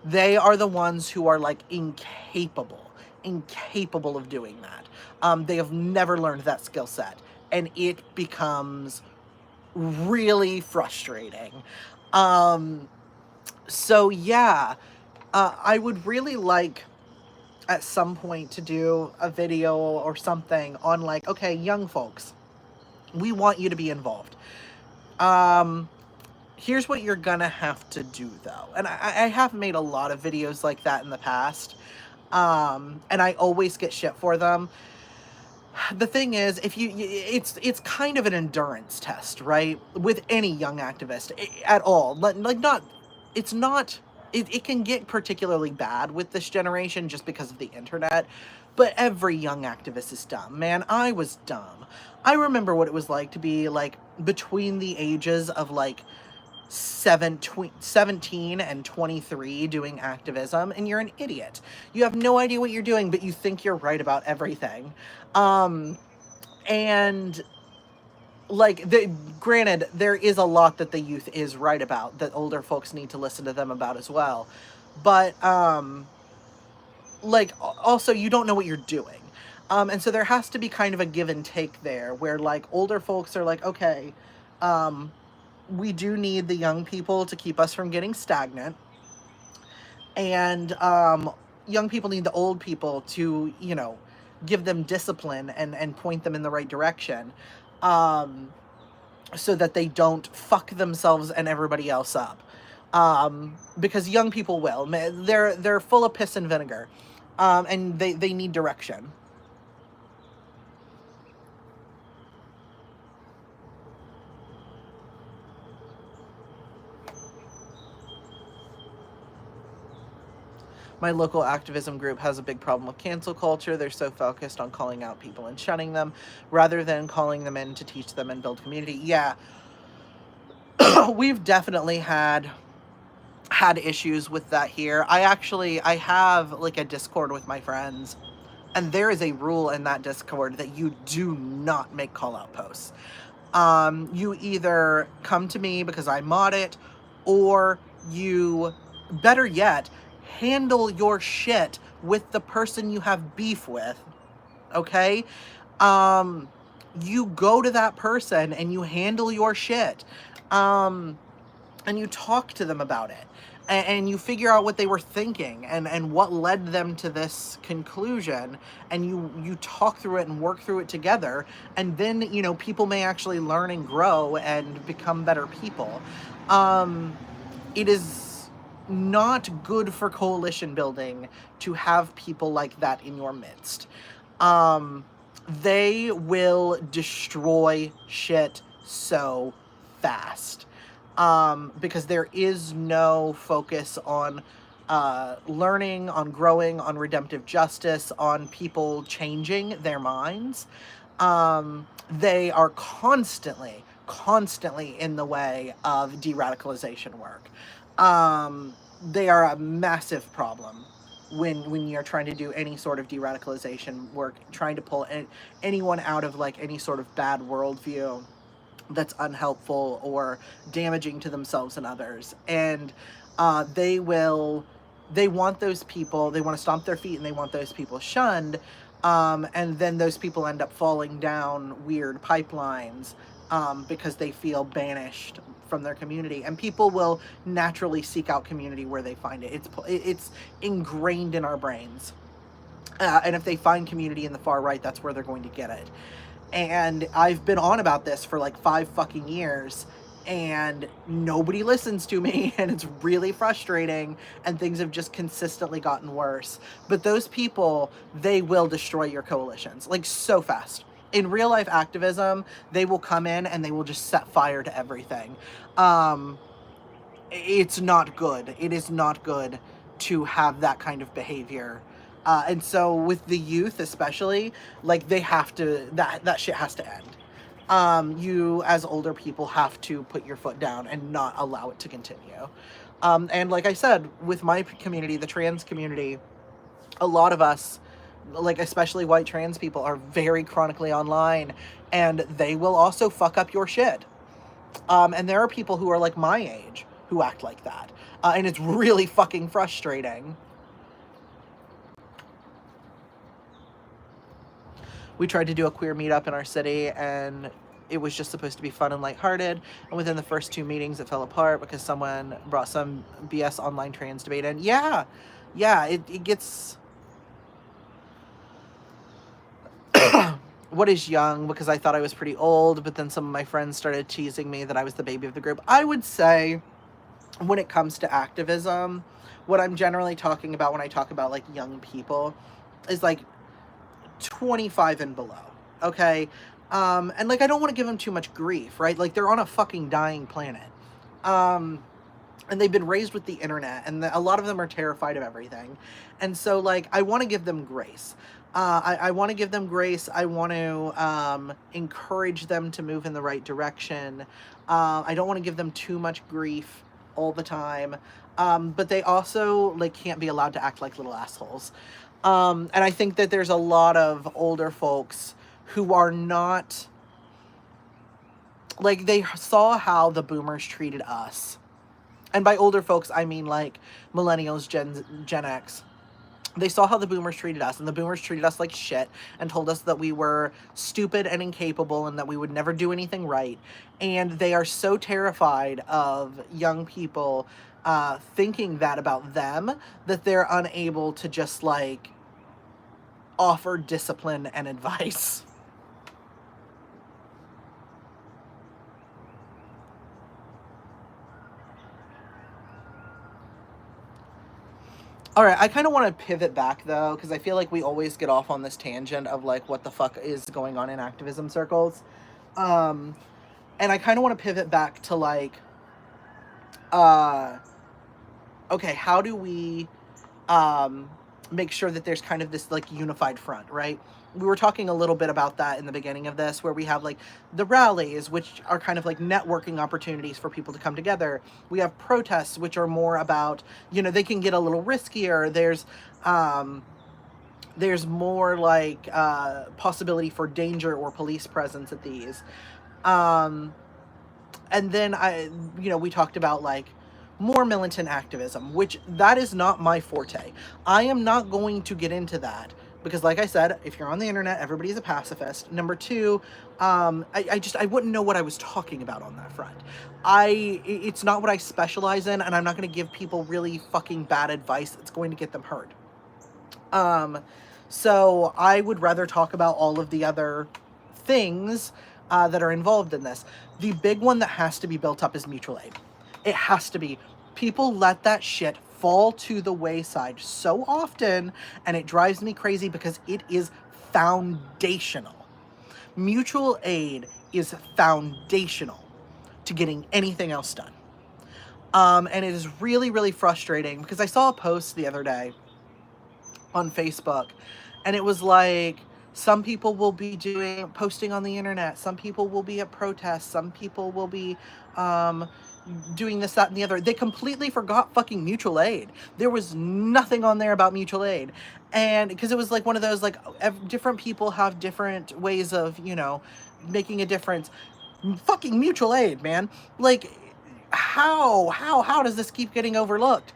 They are the ones who are like incapable of doing that. They have never learned that skill set, and it becomes really frustrating. Um, so yeah, I would really like at some point to do a video or something on like, okay, young folks, we want you to be involved. Um, Here's what you're gonna have to do though. And I have made a lot of videos like that in the past. And I always get shit for them. The thing is, if it's kind of an endurance test, right? With any young activist at all. Like not, it's not, it can get particularly bad with this generation just because of the internet. But every young activist is dumb, man. I was dumb. I remember what it was like to be like between the ages of like 17 and 23 doing activism, and you're an idiot. You have no idea what you're doing, but you think you're right about everything. And like, granted, there is a lot that the youth is right about that older folks need to listen to them about as well. But like, also, you don't know what you're doing. And so there has to be kind of a give and take there where like older folks are like, okay, we do need the young people to keep us from getting stagnant. And young people need the old people to, you know, give them discipline and point them in the right direction, so that they don't fuck themselves and everybody else up. Because young people will. They're full of piss and vinegar, and they need direction. My local activism group has a big problem with cancel culture. They're so focused on calling out people and shunning them rather than calling them in to teach them and build community. Yeah. We've definitely had issues with that here. I have like a Discord with my friends, and there is a rule in that Discord that you do not make call out posts. You either come to me because I mod it, or you, better yet, handle your shit with the person you have beef with, okay? You go to that person and you handle your shit, and you talk to them about it, and you figure out what they were thinking and what led them to this conclusion, and you talk through it and work through it together, and then, you know, people may actually learn and grow and become better people. It is not good for coalition building to have people like that in your midst. They will destroy shit so fast, because there is no focus on learning, on growing, on redemptive justice, on people changing their minds. They are constantly in the way of de-radicalization work. They are a massive problem when you're trying to do any sort of de-radicalization work, trying to pull anyone out of like any sort of bad worldview that's unhelpful or damaging to themselves and others. And they want those people, they want to stomp their feet, and they want those people shunned. And then those people end up falling down weird pipelines, because they feel banished from their community. And people will naturally seek out community where they find it. It's ingrained in our brains. And if they find community in the far right, that's where they're going to get it. And I've been on about this for like 5 fucking years, and nobody listens to me, and it's really frustrating, and things have just consistently gotten worse. But those people, they will destroy your coalitions, like, so fast. In real life activism, they will come in and they will just set fire to everything. It's not good. It is not good to have that kind of behavior. And so with the youth especially, like, they have to, that shit has to end. You as older people have to put your foot down and not allow it to continue. And like I said, with my community, the trans community, a lot of us, like especially white trans people, are very chronically online, and they will also fuck up your shit. And there are people who are like my age who act like that. And it's really fucking frustrating. We tried to do a queer meetup in our city, and it was just supposed to be fun and lighthearted. And within the first 2 meetings, it fell apart because someone brought some BS online trans debate in. Yeah, it gets... What is young? Because I thought I was pretty old, but then some of my friends started teasing me that I was the baby of the group. I would say, when it comes to activism, what I'm generally talking about when I talk about, like, young people is, like, 25 and below, okay? And, like, I don't want to give them too much grief, right? Like, they're on a fucking dying planet. And they've been raised with the internet, and a lot of them are terrified of everything. And so, like, I want to give them grace. I want to give them grace. I want to encourage them to move in the right direction. I don't want to give them too much grief all the time. But they also, like, can't be allowed to act like little assholes. And I think that there's a lot of older folks who are not... Like, they saw how the boomers treated us. And by older folks, I mean, like, millennials, Gen X. They saw how the boomers treated us, and the boomers treated us like shit and told us that we were stupid and incapable and that we would never do anything right. And they are so terrified of young people thinking that about them that they're unable to just, like, offer discipline and advice. All right, I kind of want to pivot back, though, because I feel like we always get off on this tangent of, like, what the fuck is going on in activism circles. And I kind of want to pivot back to, like, okay, how do we make sure that there's kind of this, like, unified front, right? We were talking a little bit about that in the beginning of this, where we have, like, the rallies, which are kind of like networking opportunities for people to come together. We have protests, which are more about, you know, they can get a little riskier. There's more, like, possibility for danger or police presence at these. And then we talked about, like, more militant activism, which that is not my forte. I am not going to get into that because, like I said, if you're on the internet, everybody's a pacifist. Number two, I wouldn't know what I was talking about on that front. It's not what I specialize in, and I'm not going to give people really fucking bad advice that's going to get them hurt. So I would rather talk about all of the other things that are involved in this. The big one that has to be built up is mutual aid. It has to be. People let that shit fall to the wayside so often, and it drives me crazy because it is foundational. Mutual aid is foundational to getting anything else done. And it is really, really frustrating because I saw a post the other day on Facebook, and it was like, some people will be posting on the internet, some people will be at protests, some people will be doing this, that, and the other. They completely forgot fucking mutual aid. There was nothing on there about mutual aid. And because it was like one of those, like, different people have different ways of, you know, making a difference. Fucking mutual aid, man. Like, how does this keep getting overlooked?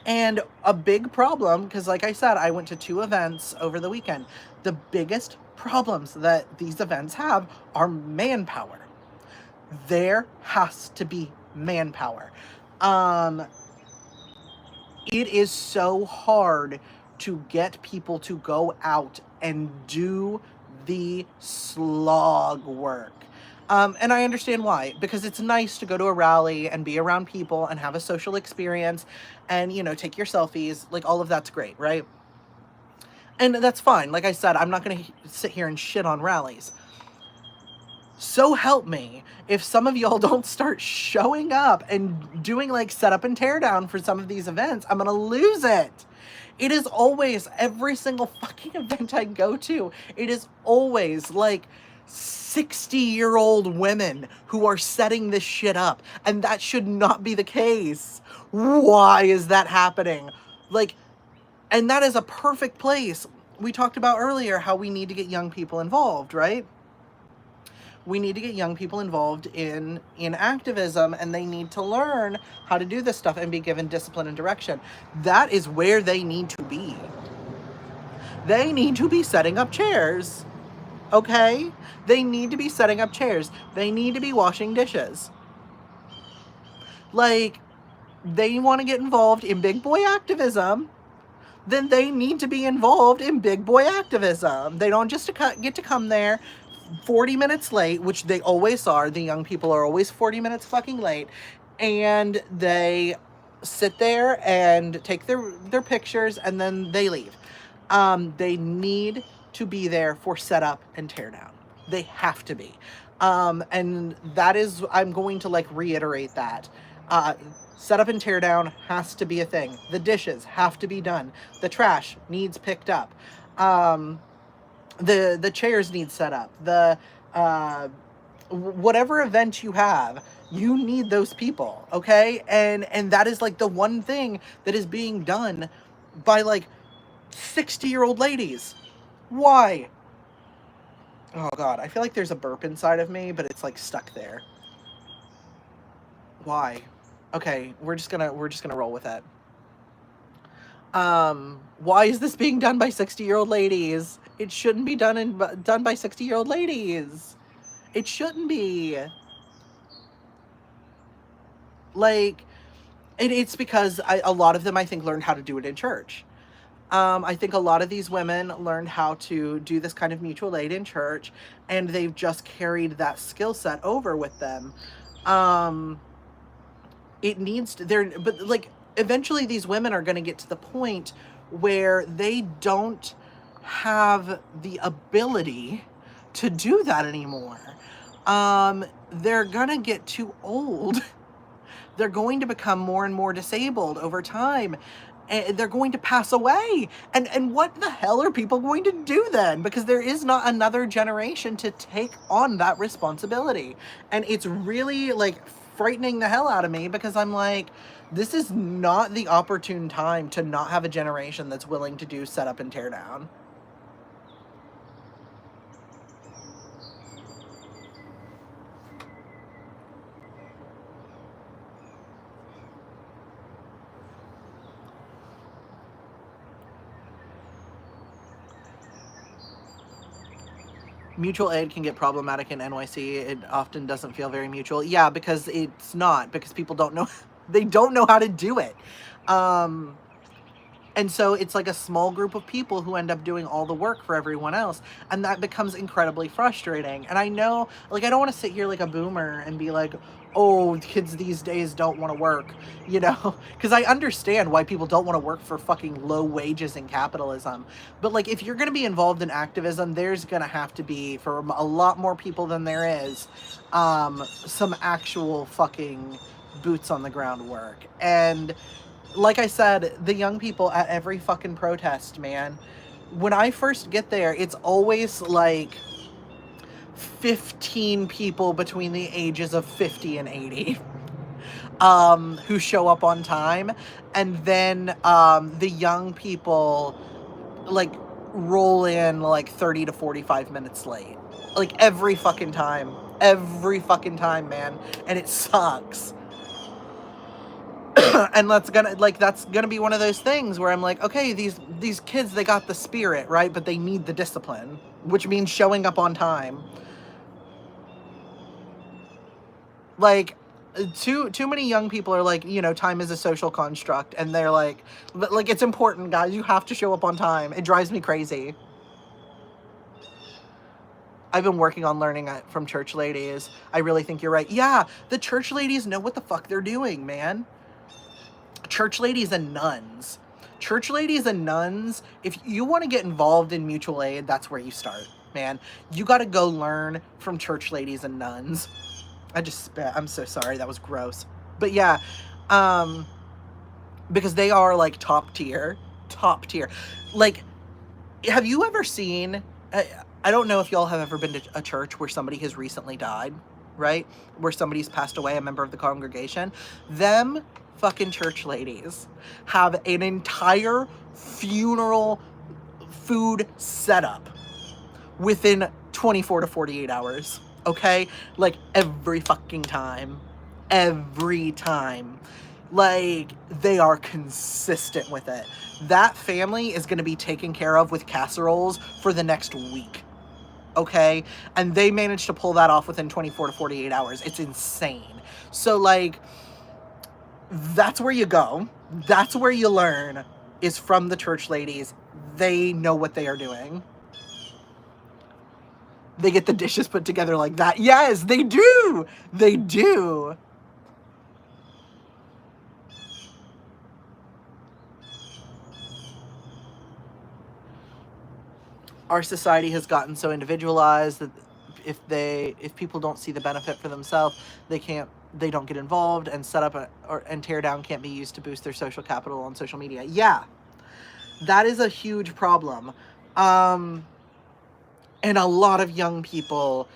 And a big problem, because like I said, I went to 2 events over the weekend. The biggest problems that these events have are manpower. There has to be manpower. It is so hard to get people to go out and do the slog work. And I understand why, because it's nice to go to a rally and be around people and have a social experience and, you know, take your selfies. Like, all of that's great, right? And that's fine. Like I said, I'm not going to sit here and shit on rallies. So help me, if some of y'all don't start showing up and doing, like, setup and teardown for some of these events, I'm gonna lose it. It is always, every single fucking event I go to, it is always, like, 60-year-old women who are setting this shit up, and that should not be the case. Why is that happening? Like, and that is a perfect place. We talked about earlier how we need to get young people involved, right? We need to get young people involved in activism, and they need to learn how to do this stuff and be given discipline and direction. That is where they need to be. They need to be setting up chairs. Okay? They need to be setting up chairs. They need to be washing dishes. Like, they want to get involved in big boy activism, then they need to be involved in big boy activism. They don't just get to come there 40 minutes late, which they always are. The young people are always 40 minutes fucking late. And they sit there and take their pictures, and then they leave. They need to be there for setup and teardown. They have to be. And that is, I'm going to like reiterate that. Setup and teardown has to be a thing. The dishes have to be done. The trash needs picked up. The chairs need set up. The whatever event you have, you need those people, okay? And that is like the one thing that is being done by like 60-year-old ladies. Why? Oh God, I feel like there's a burp inside of me, but it's like stuck there. Why? Okay, we're just gonna roll with it. Why is this being done by 60-year-old ladies? It shouldn't be done by 60-year-old ladies. It shouldn't be. Like, it's because a lot of them, I think, learned how to do it in church. I think a lot of these women learned how to do this kind of mutual aid in church, and they've just carried that skill set over with them. It needs to, but like, eventually these women are going to get to the point where they don't have the ability to do that anymore. They're going to get too old. They're going to become more and more disabled over time. And they're going to pass away. And what the hell are people going to do then? Because there is not another generation to take on that responsibility. And it's really like frightening the hell out of me, because I'm like, this is not the opportune time to not have a generation that's willing to do setup and tear down. Mutual aid can get problematic in NYC. It often doesn't feel very mutual. Yeah, because it's not. Because people don't know. They don't know how to do it. And so it's like a small group of people who end up doing all the work for everyone else. And that becomes incredibly frustrating. And I know, like, I don't want to sit here like a boomer and be like, oh, kids these days don't want to work, you know? Because I understand why people don't want to work for fucking low wages in capitalism. But, like, if you're going to be involved in activism, there's going to have to be, for a lot more people than there is, some actual fucking boots on the ground work. And like I said, the young people at every fucking protest, man, when I first get there, it's always like 15 people between the ages of 50 and 80 who show up on time. And then the young people like roll in like 30 to 45 minutes late. Like every fucking time, man. And it sucks. And that's gonna be one of those things where I'm like, okay, these kids, they got the spirit, right? But they need the discipline, which means showing up on time. Like, too many young people are like, you know, time is a social construct, and they're like, but like, it's important, guys. You have to show up on time. It drives me crazy. I've been working on learning from church ladies. I really think you're right. Yeah, the church ladies know what the fuck they're doing, man. Church ladies and nuns. Church ladies and nuns, if you want to get involved in mutual aid, that's where you start, man. You got to go learn from church ladies and nuns. I just spit. I'm so sorry. That was gross. But yeah, because they are like top tier. Like, have you ever seen, I don't know if y'all have ever been to a church where somebody has recently died, right? Where somebody's passed away, a member of the congregation. Them fucking church ladies have an entire funeral food setup within 24 to 48 hours. Okay? Like, every fucking time. Every time. Like, they are consistent with it. That family is going to be taken care of with casseroles for the next week. Okay? And they managed to pull that off within 24 to 48 hours. It's insane. So, like, that's where you go. That's where you learn, is from the church ladies. They know what they are doing. They get the dishes put together like that. Yes, they do. They do. Our society has gotten so individualized that if people don't see the benefit for themselves, they don't get involved, and set up and tear down can't be used to boost their social capital on social media. Yeah. That is a huge problem. And a lot of young people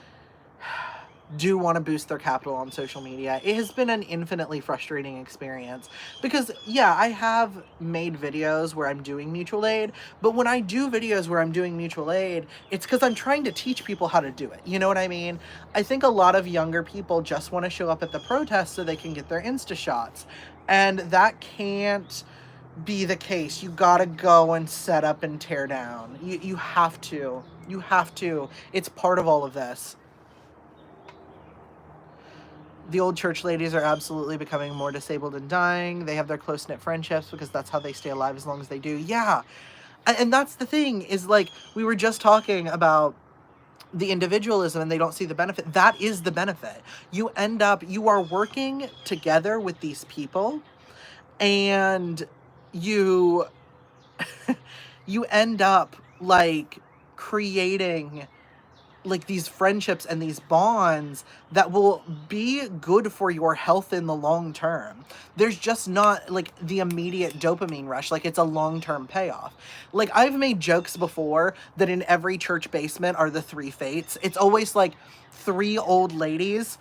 do want to boost their capital on social media. It has been an infinitely frustrating experience because, yeah, I have made videos where I'm doing mutual aid, but when I do videos where I'm doing mutual aid, it's because I'm trying to teach people how to do it. You know what I mean? I think a lot of younger people just want to show up at the protests so they can get their Insta shots, and that can't be the case. You gotta go and set up and tear down. You have to. You have to. It's part of all of this. The old church ladies are absolutely becoming more disabled and dying. They have their close-knit friendships because that's how they stay alive as long as they do. Yeah. And that's the thing, is like, we were just talking about the individualism and they don't see the benefit. That is the benefit. You are working together with these people, and you you end up like creating like these friendships and these bonds that will be good for your health in the long term. There's just not like the immediate dopamine rush. Like, it's a long-term payoff. Like, I've made jokes before that in every church basement are the three fates. It's always like three old ladies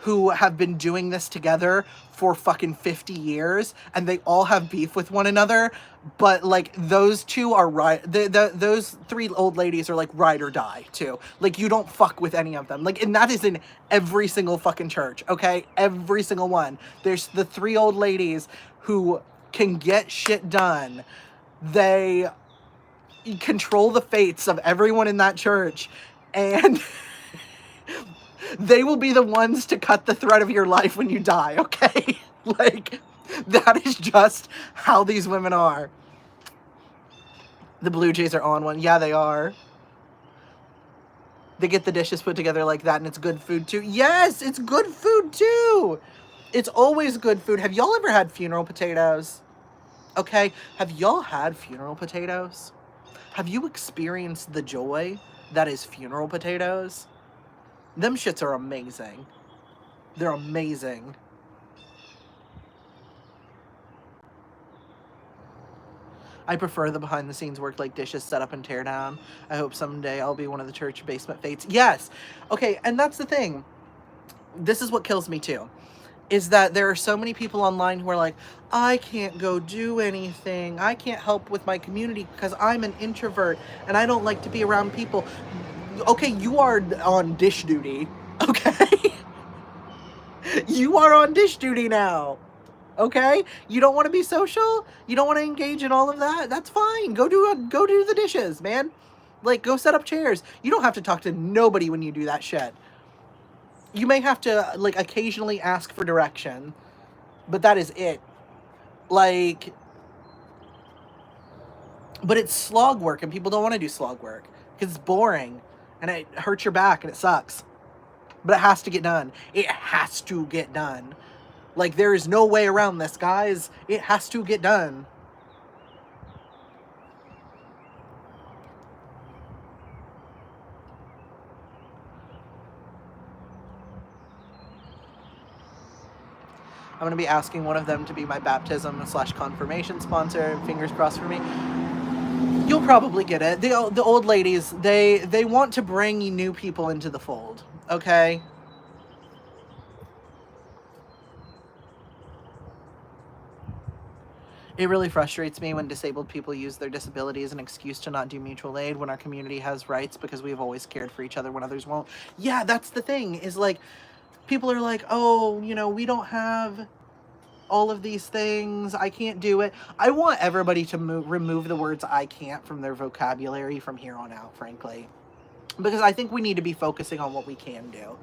who have been doing this together for fucking 50 years, and they all have beef with one another, but like those two are right. Those three old ladies are like ride or die too. Like, you don't fuck with any of them. Like, and that is in every single fucking church, okay? Every single one. There's the three old ladies who can get shit done. They control the fates of everyone in that church, and they will be the ones to cut the thread of your life when you die, okay? Like, that is just how these women are. The Blue Jays are on one. Yeah, they are. They get the dishes put together like that, and it's good food too. Yes, it's good food too. It's always good food. Have y'all ever had funeral potatoes? Okay, have y'all had funeral potatoes? Have you experienced the joy that is funeral potatoes? Them shits are amazing. They're amazing. I prefer the behind-the-scenes work, like dishes, set up, and tear down. I hope someday I'll be one of the church basement fates. Yes! Okay, and that's the thing. This is what kills me, too. Is that there are so many people online who are like, I can't go do anything. I can't help with my community because I'm an introvert and I don't like to be around people. Okay, you are on dish duty. Okay? You are on dish duty now. Okay? You don't want to be social? You don't want to engage in all of that? That's fine. Go do the dishes, man. Like, go set up chairs. You don't have to talk to nobody when you do that shit. You may have to, like, occasionally ask for direction, but that is it. Like, but it's slog work, and people don't want to do slog work because it's boring and it hurts your back and it sucks. But it has to get done. It has to get done. Like, there is no way around this, guys. It has to get done. I'm going to be asking one of them to be my baptism/confirmation sponsor. Fingers crossed for me. You'll probably get it. The old ladies, they want to bring new people into the fold, okay? It really frustrates me when disabled people use their disability as an excuse to not do mutual aid when our community has rights because we've always cared for each other when others won't. Yeah, that's the thing, is like, people are like, oh, you know, we don't have all of these things. I can't do it. I want everybody to remove the words I can't from their vocabulary from here on out, frankly. Because I think we need to be focusing on what we can do.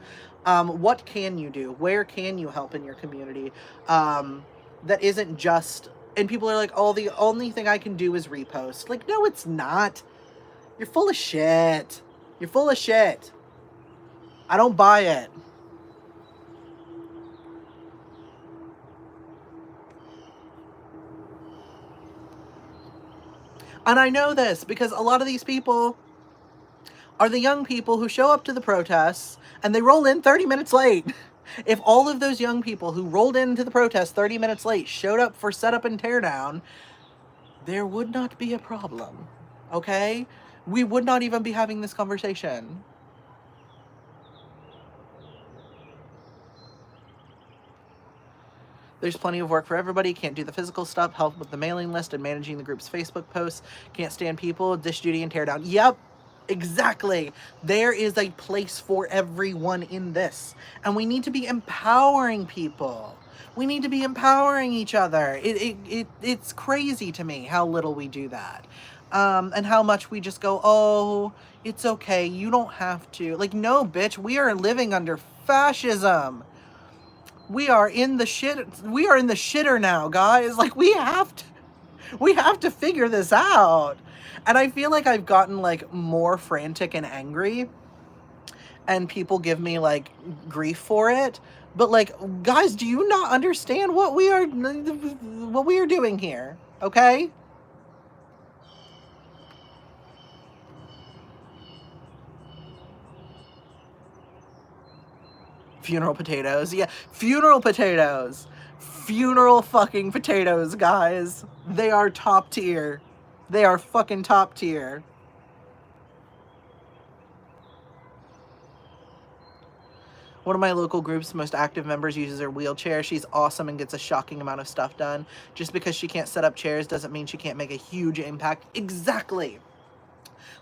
What can you do? Where can you help in your community? That isn't just... And people are like, oh, the only thing I can do is repost. Like, no, it's not. You're full of shit. You're full of shit. I don't buy it. And I know this because a lot of these people are the young people who show up to the protests and they roll in 30 minutes late. If all of those young people who rolled into the protest 30 minutes late showed up for setup and teardown, there would not be a problem. Okay? We would not even be having this conversation. There's plenty of work for everybody. Can't do the physical stuff, help with the mailing list and managing the group's Facebook posts. Can't stand people, dish duty and tear down. Yep, exactly. There is a place for everyone in this. And we need to be empowering people. We need to be empowering each other. It's crazy to me how little we do that. And how much we just go, oh, it's okay, you don't have to. Like, no, bitch, we are living under fascism. We are in the shit. We are in the shitter now, guys. Like, we have to figure this out. And I feel like I've gotten like more frantic and angry, and people give me like grief for it. But like, guys, do you not understand what we are doing here? Okay? Funeral potatoes. Yeah, funeral potatoes. Funeral fucking potatoes, guys. They are top tier. They are fucking top tier. One of my local group's most active members uses her wheelchair. She's awesome and gets a shocking amount of stuff done. Just because she can't set up chairs doesn't mean she can't make a huge impact. Exactly.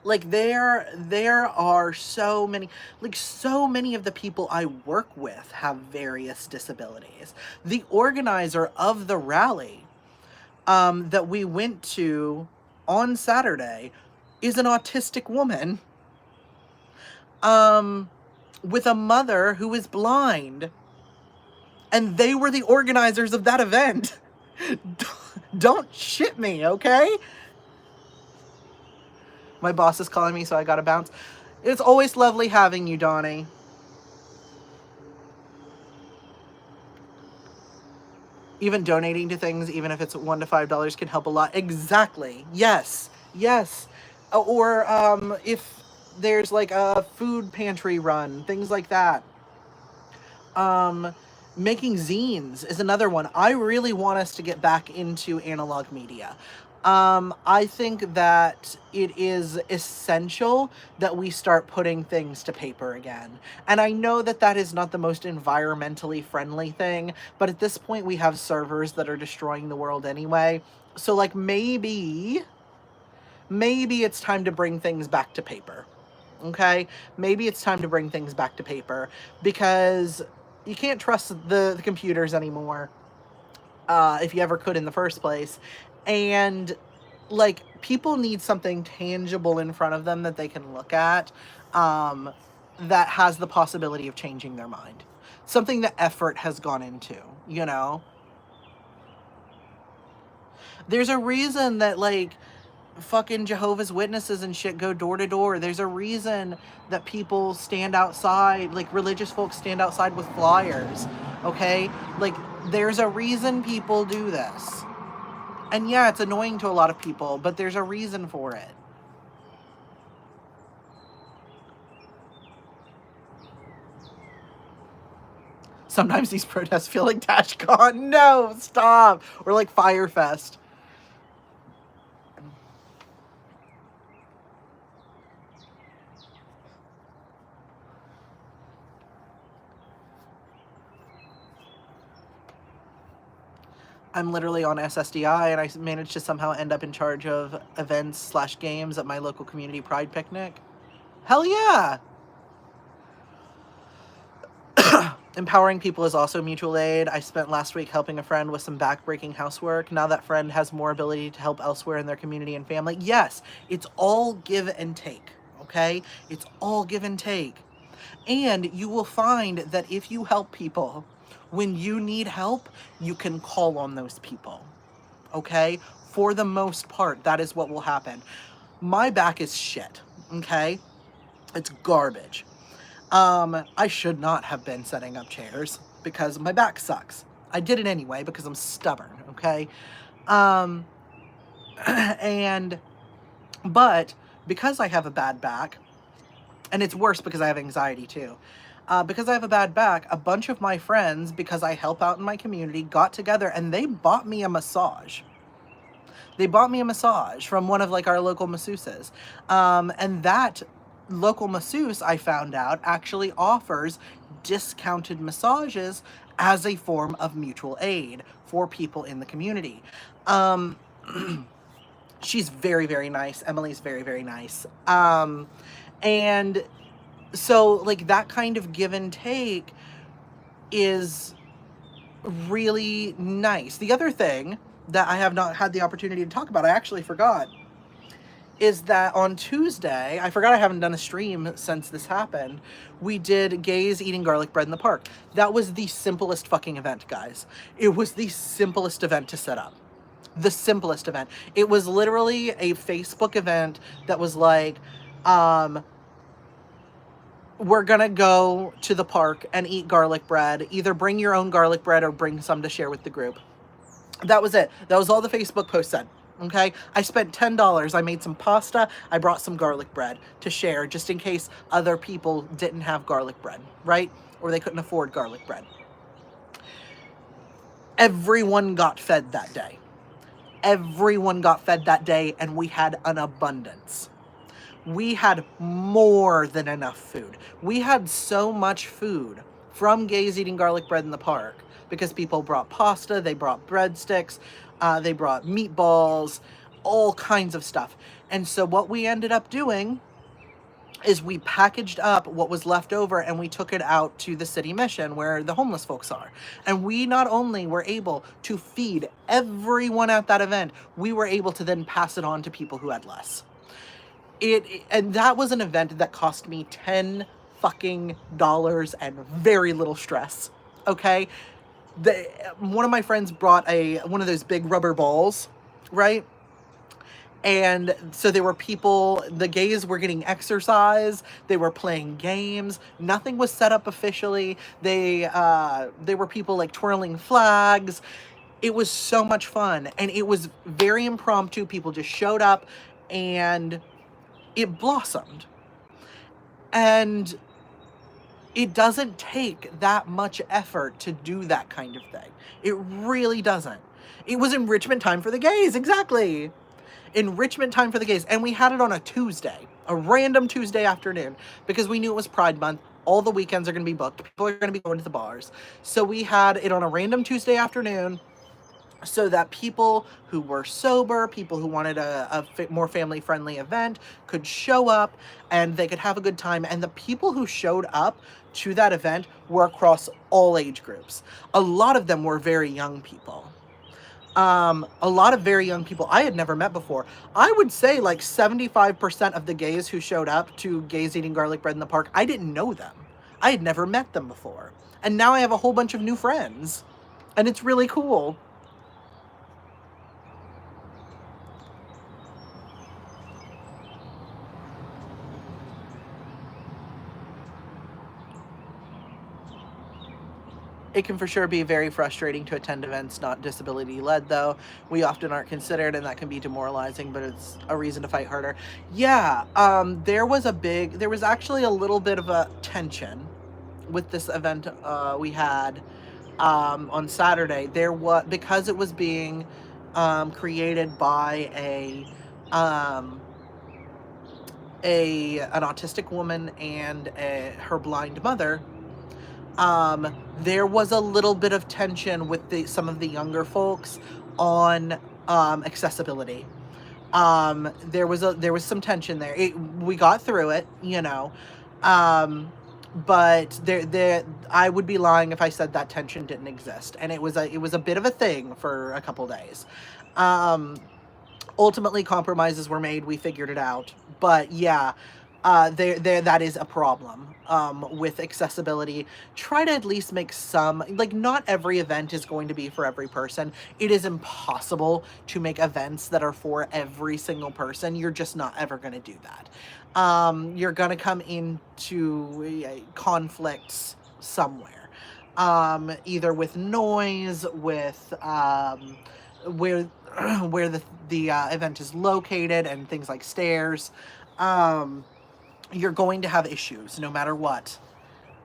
Like, there are so many, like, so many of the people I work with have various disabilities. The organizer of the rally that we went to on Saturday is an autistic woman with a mother who is blind. And they were the organizers of that event. Don't shit me, okay? My boss is calling me, so I gotta bounce. It's always lovely having you, Donnie. Even donating to things, even if it's $1 to $5, can help a lot. Exactly. Yes. Yes. Or if there's like a food pantry run, things like that. Making zines is another one. I really want us to get back into analog media. I think that it is essential that we start putting things to paper again. And I know that that is not the most environmentally friendly thing, but at this point we have servers that are destroying the world anyway. So like, maybe it's time to bring things back to paper. Okay? Maybe it's time to bring things back to paper, because you can't trust the computers anymore, if you ever could in the first place. And like, people need something tangible in front of them that they can look at, that has the possibility of changing their mind. Something that effort has gone into, you know? There's a reason that like fucking Jehovah's Witnesses and shit go door to door. There's a reason that people stand outside, like religious folks stand outside with flyers, okay? Like, there's a reason people do this. And yeah, it's annoying to a lot of people, but there's a reason for it. Sometimes these protests feel like TashCon. No, stop. Or like Firefest. I'm literally on SSDI, and I managed to somehow end up in charge of events/games at my local community pride picnic. Hell yeah! Empowering people is also mutual aid. I spent last week helping a friend with some backbreaking housework. Now that friend has more ability to help elsewhere in their community and family. Yes, it's all give and take, okay? It's all give and take. And you will find that if you help people, when you need help, you can call on those people, okay? For the most part, that is what will happen. My back is shit, okay? It's garbage. I should not have been setting up chairs because my back sucks. I did it anyway because I'm stubborn, okay? Um, but because I have a bad back, and it's worse because I have anxiety too. Because I have a bad back, a bunch of my friends, because I help out in my community, got together and they bought me a massage. They bought me a massage from one of like our local masseuses. And that local masseuse, I found out, actually offers discounted massages as a form of mutual aid for people in the community. She's very, very nice. Emily's very, very nice. And so like that kind of give and take is really nice. The other thing that I have not had the opportunity to talk about, I actually forgot, is that on Tuesday, I forgot I haven't done a stream since this happened, we did gays eating garlic bread in the park. That was the simplest fucking event, guys. It was the simplest event to set up. The simplest event. It was literally a Facebook event that was like, we're gonna go to the park and eat garlic bread. Either bring your own garlic bread or bring some to share with the group. That was it. That was all the Facebook post said. Okay? I spent $10. I made some pasta. I brought some garlic bread to share just in case other people didn't have garlic bread, right? Or they couldn't afford garlic bread. Everyone got fed that day. Everyone got fed that day, and we had an abundance. We had more than enough food. We had so much food from gays eating garlic bread in the park because people brought pasta, they brought breadsticks, they brought meatballs, all kinds of stuff. And so what we ended up doing is we packaged up what was left over and we took it out to the city mission where the homeless folks are. And we not only were able to feed everyone at that event, we were able to then pass it on to people who had less. And that was an event that cost me $10 fucking dollars and very little stress. Okay? One of my friends brought one of those big rubber balls, right? And so there were people, the gays were getting exercise, they were playing games, nothing was set up officially. There were people like twirling flags. It was so much fun, and it was very impromptu. People just showed up and it blossomed. And it doesn't take that much effort to do that kind of thing. It really doesn't. It was enrichment time for the gays, exactly. Enrichment time for the gays. And we had it on a Tuesday, a random Tuesday afternoon, because we knew it was Pride Month. All the weekends are going to be booked. People are going to be going to the bars. So we had it on a random Tuesday afternoon so that people who were sober, people who wanted a more family-friendly event could show up and they could have a good time. And the people who showed up to that event were across all age groups. A lot of them were very young people. A lot of very young people I had never met before. I would say like 75% of the gays who showed up to Gays Eating Garlic Bread in the Park, I didn't know them. I had never met them before. And now I have a whole bunch of new friends. And it's really cool. It can for sure be very frustrating to attend events not disability-led, though. We often aren't considered, and that can be demoralizing, but it's a reason to fight harder. Yeah, there was actually a little bit of a tension with this event we had on Saturday. Because it was being created by an autistic woman and her blind mother. There was a little bit of tension with some of the younger folks on accessibility. There was some tension there. We got through it, you know. But there I would be lying if I said that tension didn't exist. And it was a bit of a thing for a couple days. Ultimately compromises were made, we figured it out. But yeah, there that is a problem with accessibility. Try to at least make some, like, not every event is going to be for every person. It is impossible to make events that are for every single person. You're just not ever going to do that. You're going to come into conflicts somewhere, either with noise, with where where the event is located, and things like stairs. You're going to have issues no matter what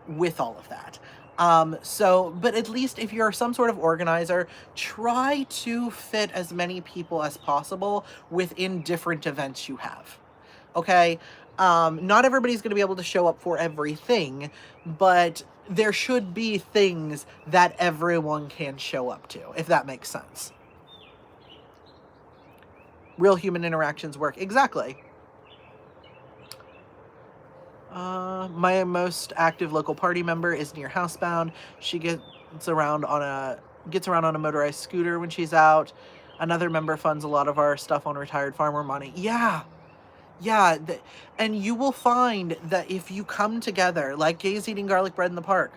with all of that. But at least if you're some sort of organizer, try to fit as many people as possible within different events you have. Okay? Not everybody's going to be able to show up for everything, but there should be things that everyone can show up to, if that makes sense. Real human interactions work. Exactly. My most active local party member is near housebound. She gets around on a motorized scooter when she's out. Another member funds a lot of our stuff on retired farmer money. Yeah. Yeah, and you will find that if you come together, like gays eating garlic bread in the park,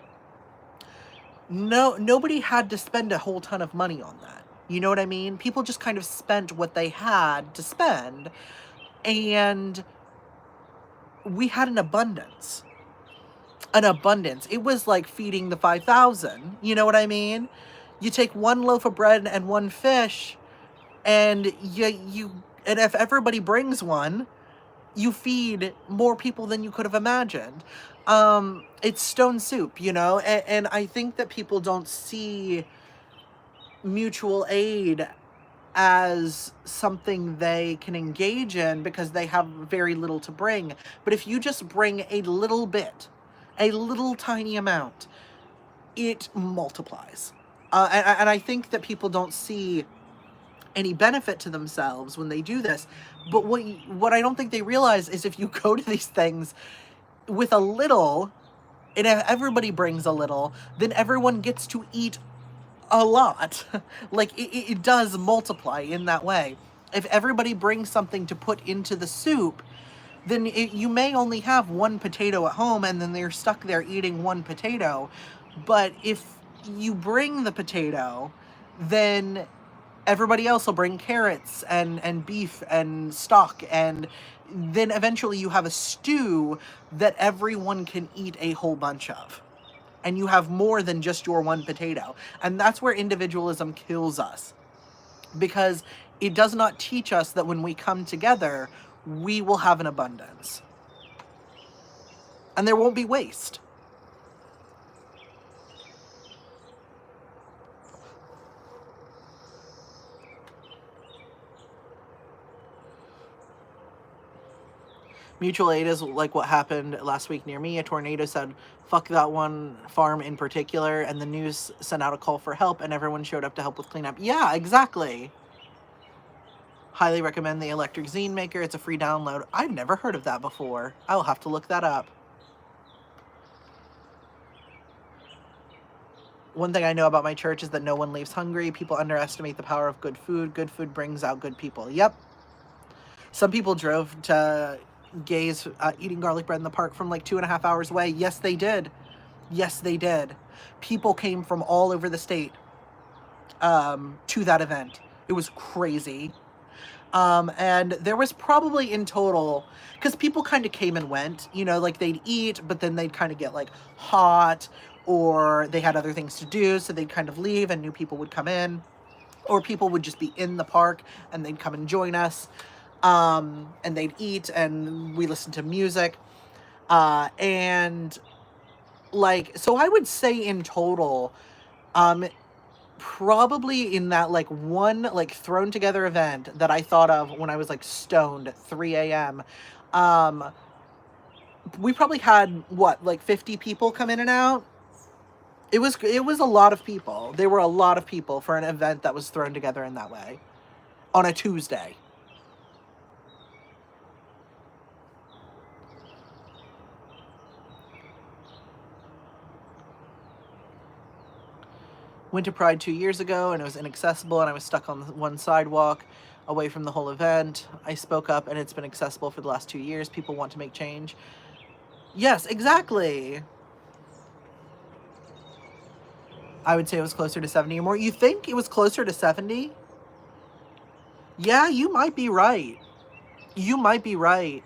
nobody had to spend a whole ton of money on that. You know what I mean? People just kind of spent what they had to spend, and we had an abundance. It was like feeding the 5,000. You know what I mean? You take one loaf of bread and one fish, and and if everybody brings one, you feed more people than you could have imagined. It's stone soup, you know? And I think that people don't see mutual aid as something they can engage in because they have very little to bring. But if you just bring a little bit, a little tiny amount, it multiplies. And I think that people don't see any benefit to themselves when they do this. But what I don't think they realize is if you go to these things with a little, and if everybody brings a little, then everyone gets to eat a lot. Like, it does multiply in that way. If everybody brings something to put into the soup, then you may only have one potato at home, and then they're stuck there eating one potato. But if you bring the potato, then everybody else will bring carrots and beef and stock, and then eventually you have a stew that everyone can eat a whole bunch of. And you have more than just your one potato. And that's where individualism kills us. Because it does not teach us that when we come together, we will have an abundance. And there won't be waste. Mutual aid is like what happened last week near me. A tornado said, fuck that one farm in particular, and the news sent out a call for help, and everyone showed up to help with cleanup. Yeah, exactly. Highly recommend the Electric Zine Maker. It's a free download. I've never heard of that before. I'll have to look that up. One thing I know about my church is that no one leaves hungry. People underestimate the power of good food. Good food brings out good people. Yep. Some people drove to gays eating garlic bread in the park from like 2.5 hours away. Yes, they did. Yes, they did. People came from all over the state to that event. It was crazy. And there was probably in total, because people kind of came and went, you know, like they'd eat, but then they'd kind of get like hot, or they had other things to do, so they'd kind of leave and new people would come in, or people would just be in the park and they'd come and join us. And they'd eat, and we listened to music, and like, so I would say in total, probably in that like one like thrown together event that I thought of when I was like stoned at 3 a.m. We probably had what, like 50 people come in and out. It was a lot of people. There were a lot of people for an event that was thrown together in that way on a Tuesday. Went to Pride 2 years ago and it was inaccessible and I was stuck on one sidewalk away from the whole event. I spoke up and it's been accessible for the last 2 years. People want to make change. Yes, exactly. I would say it was closer to 70 or more. You think it was closer to 70? Yeah, you might be right. You might be right.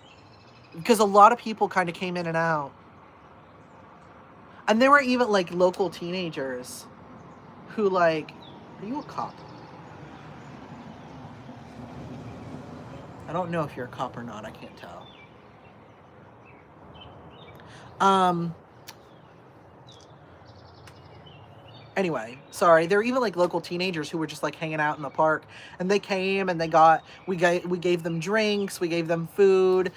Because a lot of people kind of came in and out. And there were even like local teenagers who like, are you a cop? I don't know if you're a cop or not. I can't tell. Anyway, sorry. There were even like local teenagers who were just like hanging out in the park, and they came and we gave them drinks, we gave them food,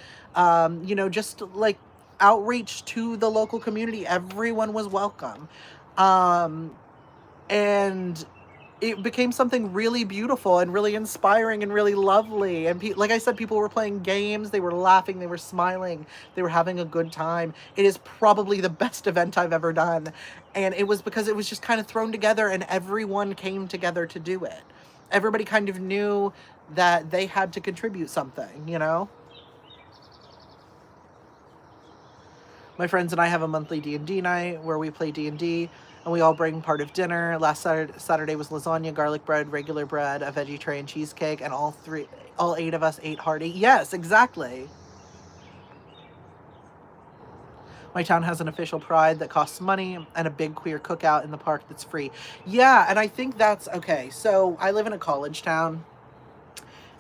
just like outreach to the local community. Everyone was welcome, and it became something really beautiful and really inspiring and really lovely. And like I said, people were playing games, they were laughing, they were smiling, they were having a good time. It is probably the best event I've ever done. And it was because it was just kind of thrown together and everyone came together to do it. Everybody kind of knew that they had to contribute something, you know? My friends and I have a monthly D&D night where we play D&D. And we all bring part of dinner. Last Saturday was lasagna, garlic bread, regular bread, a veggie tray, and cheesecake. And all 8 of us ate hearty. Yes, exactly. My town has an official pride that costs money and a big queer cookout in the park that's free. Yeah, and I think that's okay. So I live in a college town.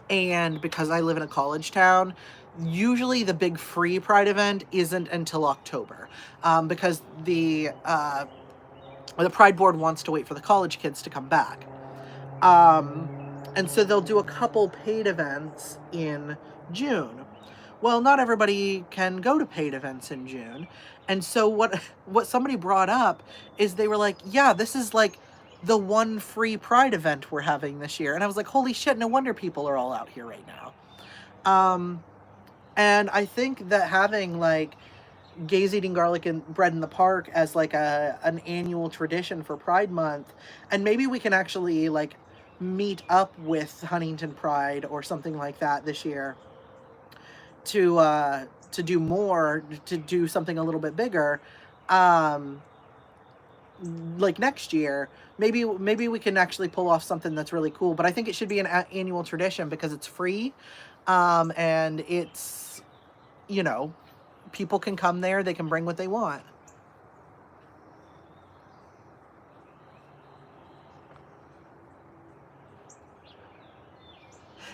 And because I live in a college town, usually the big free pride event isn't until October. Because the Pride Board wants to wait for the college kids to come back. And so they'll do a couple paid events in June. Well, not everybody can go to paid events in June. And so what somebody brought up is they were like, yeah, this is like the one free Pride event we're having this year. And I was like, holy shit, no wonder people are all out here right now. And I think that having like gays eating garlic and bread in the park as like an annual tradition for Pride Month, and maybe we can actually like meet up with Huntington Pride or something like that this year to do more, to do something a little bit bigger, like next year. Maybe we can actually pull off something that's really cool. But I think it should be an annual tradition because it's free, and it's, people can come there, they can bring what they want.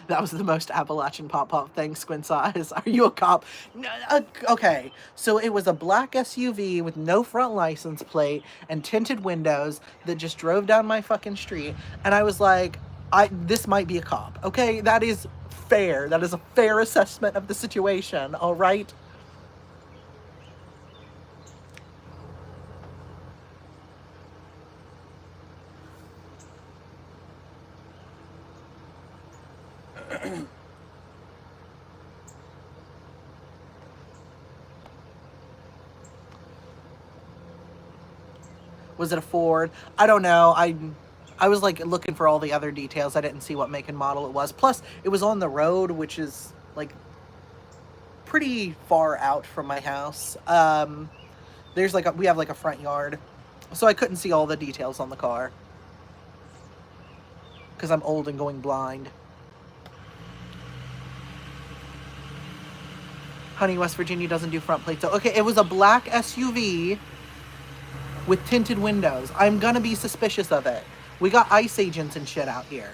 That was the most Appalachian pop thing, Squint Eyes. Are you a cop? No, okay, so it was a black SUV with no front license plate and tinted windows that just drove down my fucking street. And I was like, this might be a cop. Okay, that is fair. That is a fair assessment of the situation, all right? Was it a Ford? I don't know. I was like looking for all the other details. I didn't see what make and model it was. Plus, it was on the road, which is like pretty far out from my house. There's like we have like a front yard, so I couldn't see all the details on the car because I'm old and going blind. Honey, West Virginia doesn't do front plates. So, okay, it was a black SUV with tinted windows. I'm gonna be suspicious of it. We got ICE agents and shit out here.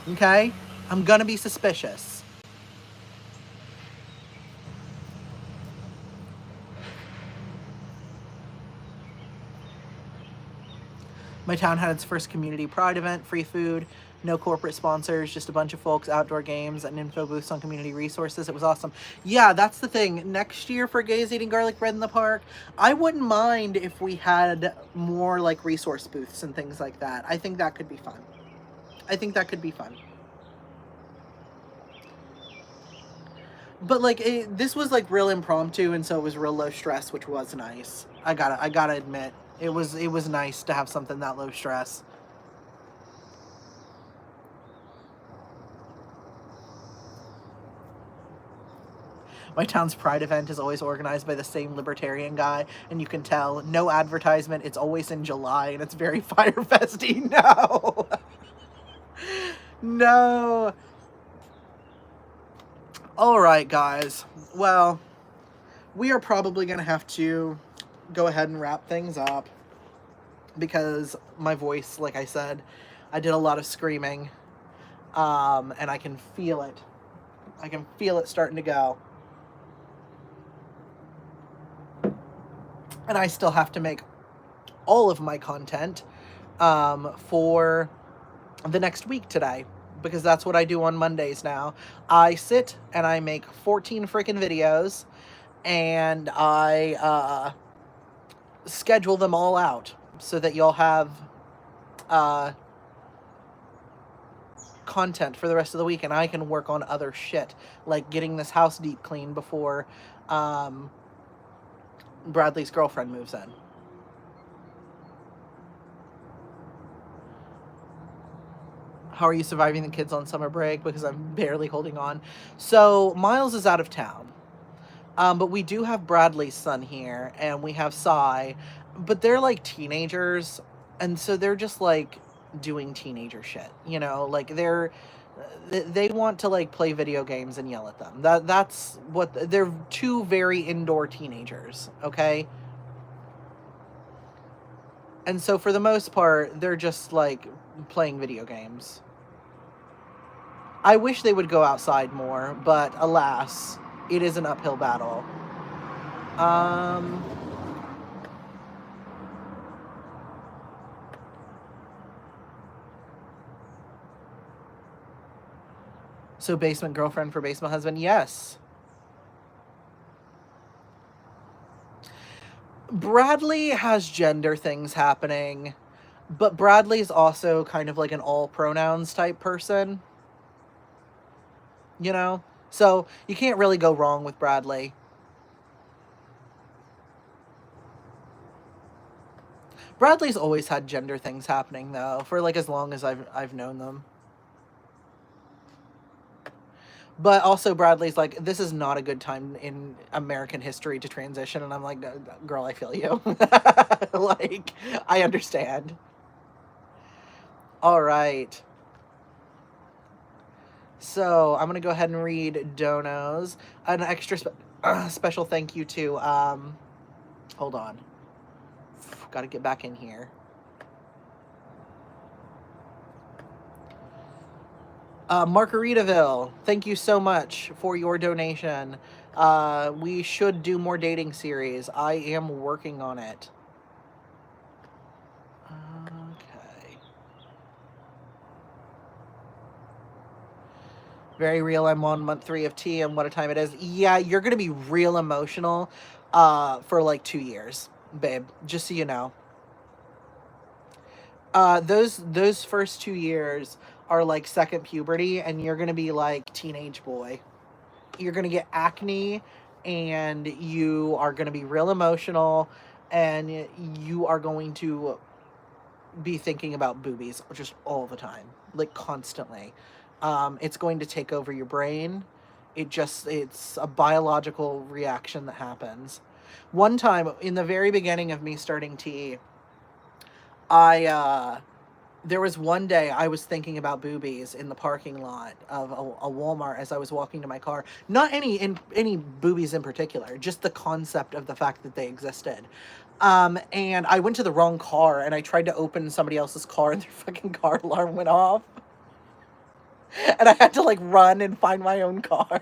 Okay? I'm gonna be suspicious. My town had its first community pride event, free food, no corporate sponsors, just a bunch of folks, outdoor games, and info booths on community resources. It was awesome. Yeah, that's the thing. Next year for Gays Eating Garlic Bread in the Park, I wouldn't mind if we had more like resource booths and things like that. I think that could be fun. I think that could be fun. But like this was like real impromptu, and so it was real low stress, which was nice. I gotta admit, it was nice to have something that low stress. My town's pride event is always organized by the same libertarian guy, and you can tell, no advertisement, it's always in July, and it's very Fyre Festy. No. No. All right, guys. Well, we are probably going to have to go ahead and wrap things up because my voice, like I said, I did a lot of screaming, and I can feel it. I can feel it starting to go. And I still have to make all of my content for the next week today, because that's what I do on Mondays now. I sit and I make 14 freaking videos, and I schedule them all out so that y'all have content for the rest of the week, and I can work on other shit, like getting this house deep clean before Bradley's girlfriend moves in. How are you surviving the kids on summer break? Because I'm barely holding on. So Miles is out of town. But we do have Bradley's son here, and we have Sai, but they're like teenagers, and so they're just like doing teenager shit, you know, like they want to like play video games and yell at them. That's what they're, two very indoor teenagers, okay? And so for the most part, they're just like playing video games. I wish they would go outside more, but alas, it is an uphill battle. So basement girlfriend for basement husband, yes. Bradley has gender things happening, but Bradley's also kind of like an all pronouns type person. You know? So you can't really go wrong with Bradley. Bradley's always had gender things happening though, for like as long as I've known them. But also Bradley's like, this is not a good time in American history to transition, and I'm like, girl, I feel you. Like, I understand. All right. So I'm gonna go ahead and read donos. An extra special thank you to hold on. Gotta get back in here. Margaritaville, thank you so much for your donation. We should do more dating series. I am working on it. Okay. Very real. I'm on month 3 of T, and what a time it is. Yeah, you're gonna be real emotional for like 2 years, babe. Just so you know. Those first 2 years are like second puberty, and you're gonna be like teenage boy. You're gonna get acne, and you are gonna be real emotional, and you are going to be thinking about boobies just all the time, like constantly. It's going to take over your brain. It's a biological reaction that happens. One time in the very beginning of me starting tea, there was one day I was thinking about boobies in the parking lot of a Walmart as I was walking to my car. Not any boobies in particular, just the concept of the fact that they existed. And I went to the wrong car, and I tried to open somebody else's car, and their fucking car alarm went off. And I had to like run and find my own car.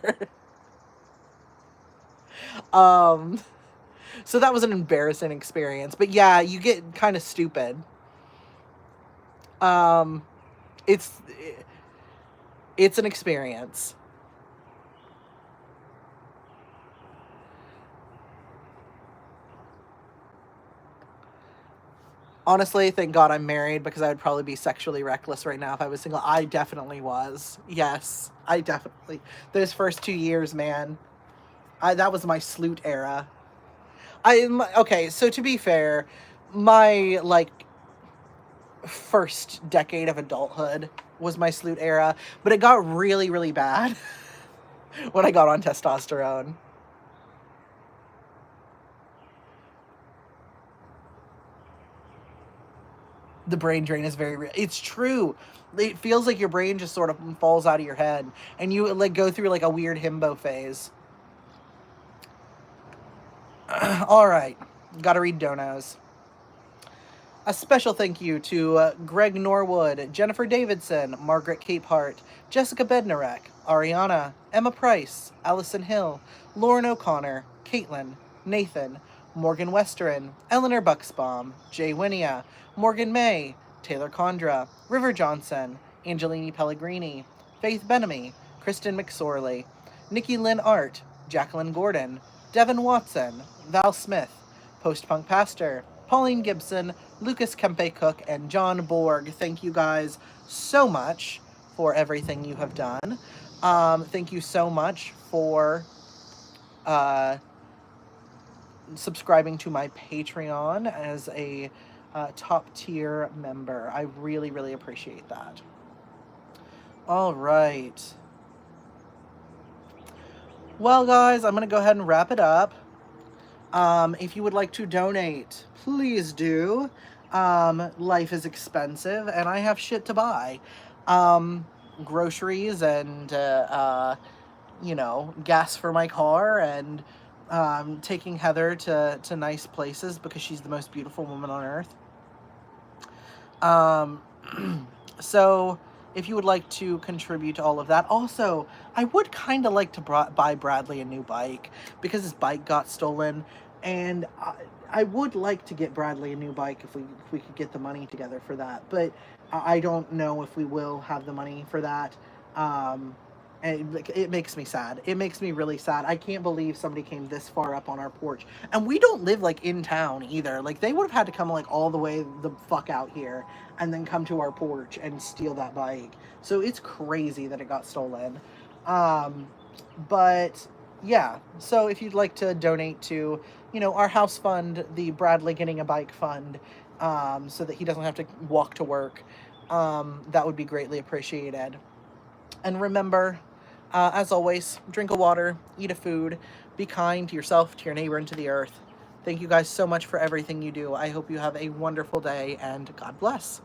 So that was an embarrassing experience. But yeah, you get kind of stupid. Um, it's it's an experience. Honestly, thank God I'm married because I would probably be sexually reckless right now if I was single. I definitely was. Yes, I definitely. Those first 2 years, man, that was my sloot era. Okay. So to be fair, my like first decade of adulthood was my sloot era, but it got really, really bad when I got on testosterone. The brain drain is very real. It's true. It feels like your brain just sort of falls out of your head, and you like go through like a weird himbo phase. All right, gotta read donos. A special thank you to Greg Norwood, Jennifer Davidson, Margaret Capehart, Jessica Bednarek, Ariana, Emma Price, Allison Hill, Lauren O'Connor, Caitlin, Nathan, Morgan Westerin, Eleanor Bucksbaum, Jay Winia, Morgan May, Taylor Condra, River Johnson, Angelini Pellegrini, Faith Benamy, Kristen McSorley, Nikki Lynn Art, Jacqueline Gordon, Devin Watson, Val Smith, Post Punk Pastor, Pauline Gibson, Lucas Kempe Cook, and John Borg. Thank you guys so much for everything you have done. Thank you so much for uh, subscribing to my Patreon as a top tier member. I really, really appreciate that. All right. Well, guys, I'm going to go ahead and wrap it up. If you would like to donate, please do. Life is expensive, and I have shit to buy. Um, Groceries and, gas for my car, and taking Heather to nice places because she's the most beautiful woman on earth. Um, so if you would like to contribute to all of that, also, I would kind of like to buy Bradley a new bike because his bike got stolen, and I would like to get Bradley a new bike if we could get the money together for that, but I don't know if we will have the money for that. Um, and it makes me sad. It makes me really sad. I can't believe somebody came this far up on our porch. And we don't live like in town either. Like they would have had to come like all the way the fuck out here and then come to our porch and steal that bike. So it's crazy that it got stolen. Um, but yeah, so if you'd like to donate to, our house fund, the Bradley getting a bike fund, so that he doesn't have to walk to work, that would be greatly appreciated. And remember, as always, drink a water, eat a food, be kind to yourself, to your neighbor, and to the earth. Thank you guys so much for everything you do. I hope you have a wonderful day, and God bless.